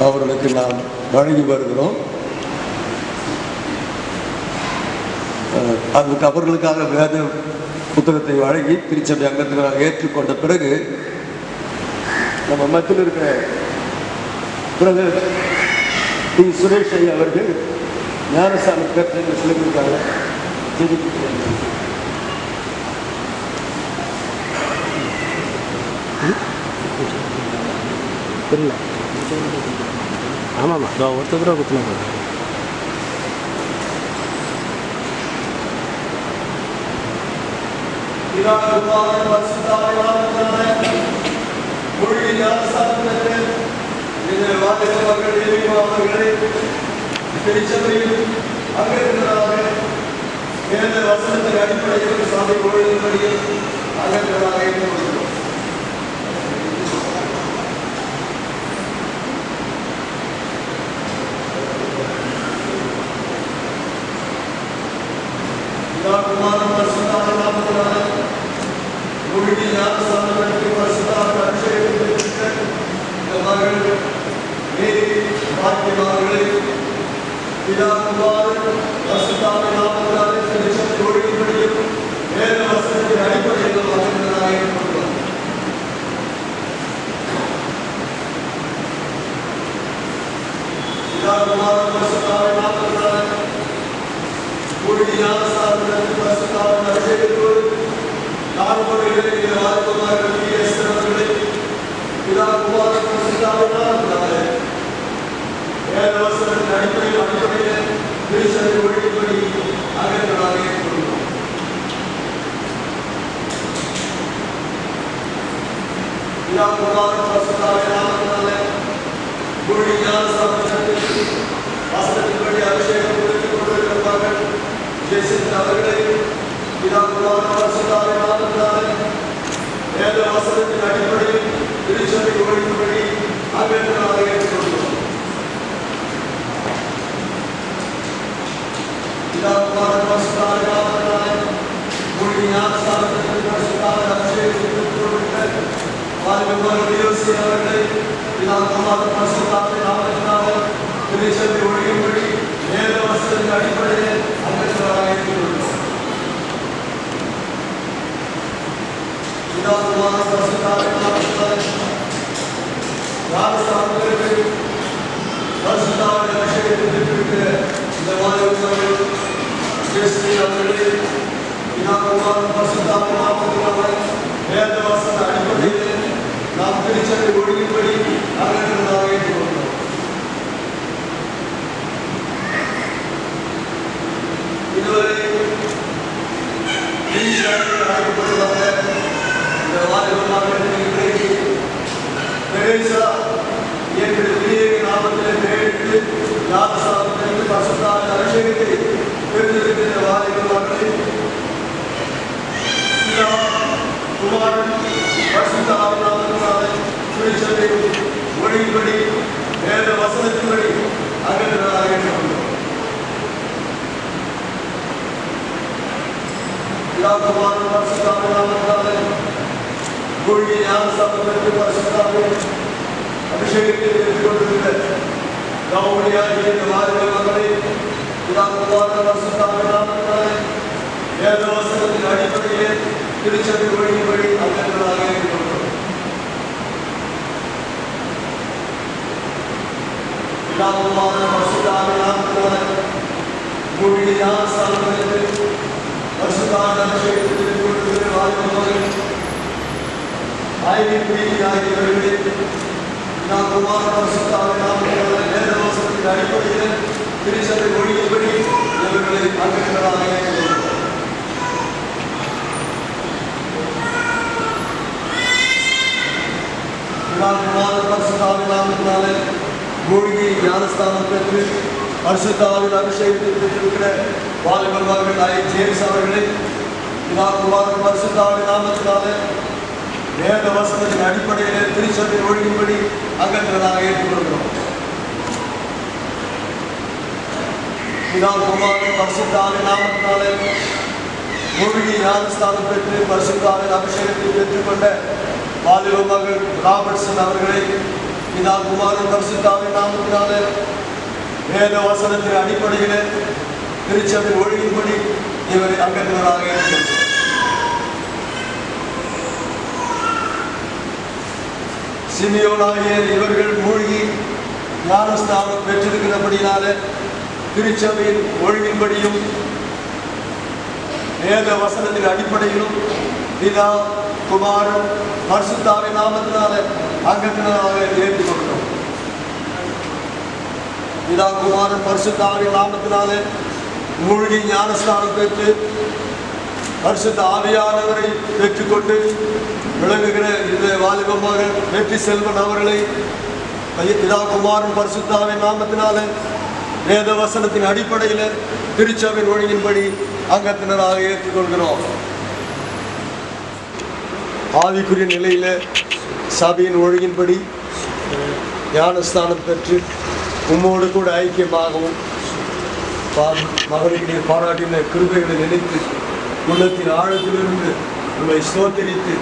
அவர்களுக்கு நாம் வழங்கி வருகிறோம். அதுக்கு அவர்களுக்காக வேத புத்தகத்தை வழங்கி திருச்சபை அங்கத்தினராக ஏற்றுக்கொண்ட பிறகு நம்ம மத்தியில் இருக்கிற பிரதர் டி சுரேஷ் ஐயா அவர்கள் ஞானசாமி கருத்து சொல்லியிருக்காங்க. புரியல. ஆமாம்மா இதோ ஒருத்தர் கூட குத்துனா போதும். திருச்சபையில் அங்கத்தினராக வேத வசனத்தின் அடிப்படையில் சபை ஒழுங்கின்படியில் அங்கத்தினராக ஏற்றுக்கொள்கிறோம். குமாரன் பரிசுத்தாவின் நாமத்தினாலே முழுகி ஞானஸ்நானத்திற்கு பரிசுத்தாவின் அபிஷேகம் பெற்ற இந்த மகள் மேரி பாக்கியவான்களை பிதா குமாரன் பரிசுத்தாவின் நாமத்தினாலே திருச்சபை ஒழுங்கின்படியும் வேத வசனத்தின் அடிப்படையில் அங்கத்தினராக ஏற்றுக்கொள்கிறோம். பிதா குமாரன் பரிசுத்தாவின் நாமத்தினாலே முழுகி ஞானஸ்நானத்திற்கு பரிசுத்தாவின் அபிஷேகத்தோடு நான்குவர்களை வாழ்த்துமார்கள் அவர்களை பிதா குமாரன் பரிசுத்தாவின் நாமத்தினாலே வேத வசனத்தின் அடிப்படையில் திருச்சபை ஒழுங்கின்படி அங்கத்தினராக ஏற்றுக்கொள்கிறோம். பிதா குமாரன் பரிசுத்தாவின் நாமத்தினாலே முழுகி ஞானஸ்நானத்திற்கு வசனத்தின்படி அபிஷேகம் பெற்றுக் கொண்டிருக்கிறார்கள் ஜெயசிங் அவர்களை பிதா குமாரன் பரிசுத்தாவின் நாமத்தினாலே வேத வசனத்தின் அடிப்படையில் திருச்சபை ஒழுங்கின்படி அங்கத்தினராக ஏற்றுக்கொள்கிறோம். பிதா குமாரன் பரிசுத்தாவின் நாமத்தினாலே முழுகி ஞானஸ்நானத்திற்கு பரிசுத்தாவின் அபிஷேகம் பெற்றுக் கொண்டிருக்கிற வாலிபர்கள் யோசி அவர்களை பிதா குமாரன் பரிசுத்தாவின் நாமத்தினாலே திருச்சபை ஒழுங்கின்படி வேத வசனத்தின் அடிப்படையில் அங்கத்தினராக ஏற்றுக்கொள்கிறோம். பிதா குமாரன் பரிசுத்தாவின் நாமத்தினாலே ஞானஸ்நானத்திற்கு பரிசுத்தாவின் அபிஷேகத்தை பெற்றிருக்கிற இந்த வாலிபர்கள் ஜெயஸ்ரீ அவர்களை பிதா குமாரன் பரிசுத்தாவின் நாமத்தினாலே வேத வசன அடிப்படையில் நாம் திருச்சபை ஒழுங்கின்படி அங்கத்தினராக ஏற்றுக்கொள்கிறோம். இதுவரை அழைக்கப்பட்டுள்ள இந்த வாலிபர்கள் இன்றைக்கு பெரேசா என்ற விவேக நாமத்தில் பெயரிட்டு ஞானஸ்நானத்திற்கு பரிசுத்தாவின் அபிஷேகத்தை பெற்றிருக்கின்ற வாலிபர்களை பிதா குமாரன் பரிசுத்தாவின் நாமத்தினாலே திருச்சபை ஒழுங்கின்படி வேத வசனத்தின்படி அங்கத்தினராக ஏற்றுக்கொள்கிறோம். பிதா குமாரன் பரிசுத்தாவின் நாமத்தினாலே முழுகி ஞானஸ்நானத்திற்கு பரிசுத்தாவின் அபிஷேகத்தை பெற்றுக் கொண்டிருக்கிற கவுனியாகிய இந்த வாலிபர்களை பிதா குமாரன் பரிசுத்தாவின் நாமத்தினாலே வேத வசனத்தின் அடிப்படையிலே திருச்சபை ஒழுங்கின்படி அங்கத்தினராக ஏற்றுக்கொள்கிறோம். பிதா குமாரன் பரிசுத்தாவின் நாமத்தினாலே முழுகி ஞானஸ்நானத்திற்கு பரிசுத்தாவின் அபிஷேகத்தை பெற்றுக் கொண்டிருக்கிற வாலிபர்கள் ஆகியவர்களே பிதா குமாரன் பரிசுத்தாவின் நாமத்தினாலே வேத வசனத்தின் அடிப்படையில் திருச்சபை ஒழுங்கின்படி இவர்களை அங்கத்தினராக ஏற்றுக்கொள்கிறோம். பிதா குமாரன் பரிசுத்தாவின் நாமத்தினாலே மூழ்கி ஞானஸ்நானம் பெற்று பரிசுத்தாவின் அபிஷேகத்தை பெற்றிருக்கிற வாலிபர்கள் ஜேம்ஸ் அவர்களை பிதா குமாரன் பரிசுத்தாவின் நாமத்தினாலே வேத வசனத்தின் அடிப்படையில் திருச்சபை ஒழுங்கின்படி அங்கத்தினராக ஏற்றுக்கொள்கிறோம். பிதா குமாரன் பரிசுத்தாவின் நாமத்தினாலே மூழ்கி ஞானஸ்தானம் பெற்று பரிசுத்தாவின் அபிஷேகத்தை பெற்றுக்கொண்ட வாலிப மகள் ராபர்ட்சன் அவர்களை பிதா குமாரன் பரிசுத்தாவின் நாமத்தினாலே வேத வசனத்தின் அடிப்படையில் திருச்சபையின் ஒழுங்கின்படி இவரை அங்கத்தினராக இருக்கிறது. சிமியோனாகிய இவர்கள் மூழ்கி ஞானஸ்தானம் பெற்றிருக்கிறபடினால திருச்சபையின் ஒழுங்கின்படியும் வேத வசனத்தின் அடிப்படையிலும் பிதா குமாரன் பரிசுத்தாவின் நாமத்தினால அங்கத்தினராக ஏற்றுக்கொள்கிறோம். பிதா குமாரன் பரிசுத்தாவின் நாமத்தினாலே மூழ்கி ஞானஸ்தானம் பெற்று பரிசுத்த ஆவியானவரை பெற்றுக்கொண்டு விளங்குகிற இந்த வாலிப மகள் வெற்றி செல்வன் அவர்களை பிதா குமாரன் பரிசுத்தாவின் நாமத்தினாலே வேத வசனத்தின் அடிப்படையில் திருச்சபையின் ஒழுங்கின்படி அங்கத்தினராக ஏற்றுக்கொள்கிறோம். ஆவிக்குரிய நிலையில் சபையின் ஒழுங்கின்படி ஞானஸ்தானம் பெற்று உம்மோடு கூட ஐக்கியமாகவும் மகளுக்கு நீர் பாராட்டின கிருபைகளை நினைத்து உள்ளத்தின் ஆழத்திலிருந்து உங்களை ஸ்தோத்தரித்து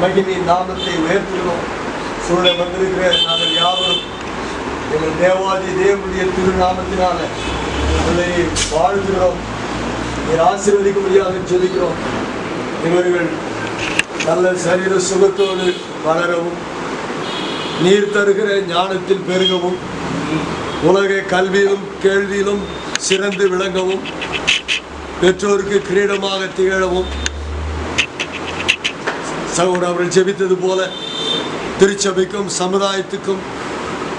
மகிமையின் நாமத்தை உயர்த்துகிறோம். சூழல் வந்திருக்கிற நாங்கள் யாவரும் எங்கள் தேவாதி தேவனுடைய திருநாமத்தினால உங்களை வாழ்கிறோம். நீர் ஆசீர்வதிக்க முடியாது ஜெபிக்கிறோம். இவர்கள் நல்ல சரீர சுகத்தோடு வளரவும் நீர் தருகிற ஞானத்தில் பெருகவும் உலக கல்வியிலும் கேள்வியிலும் சிறந்து விளங்கவும் பெற்றோருக்கு கிரீடமாக திகழவும் சகோதரர் அவர்கள் ஜெபித்தது போல திருச்சபைக்கும் சமுதாயத்துக்கும்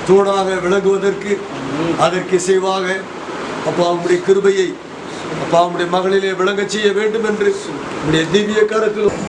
தூணாக விளங்குவதற்கு அதற்கு இசைவாக அப்பா அவனுடைய கிருபையை அப்பா அவனுடைய மகளிலே விளங்க செய்ய வேண்டும் என்று நம்முடைய திவ்ய கரத்தில்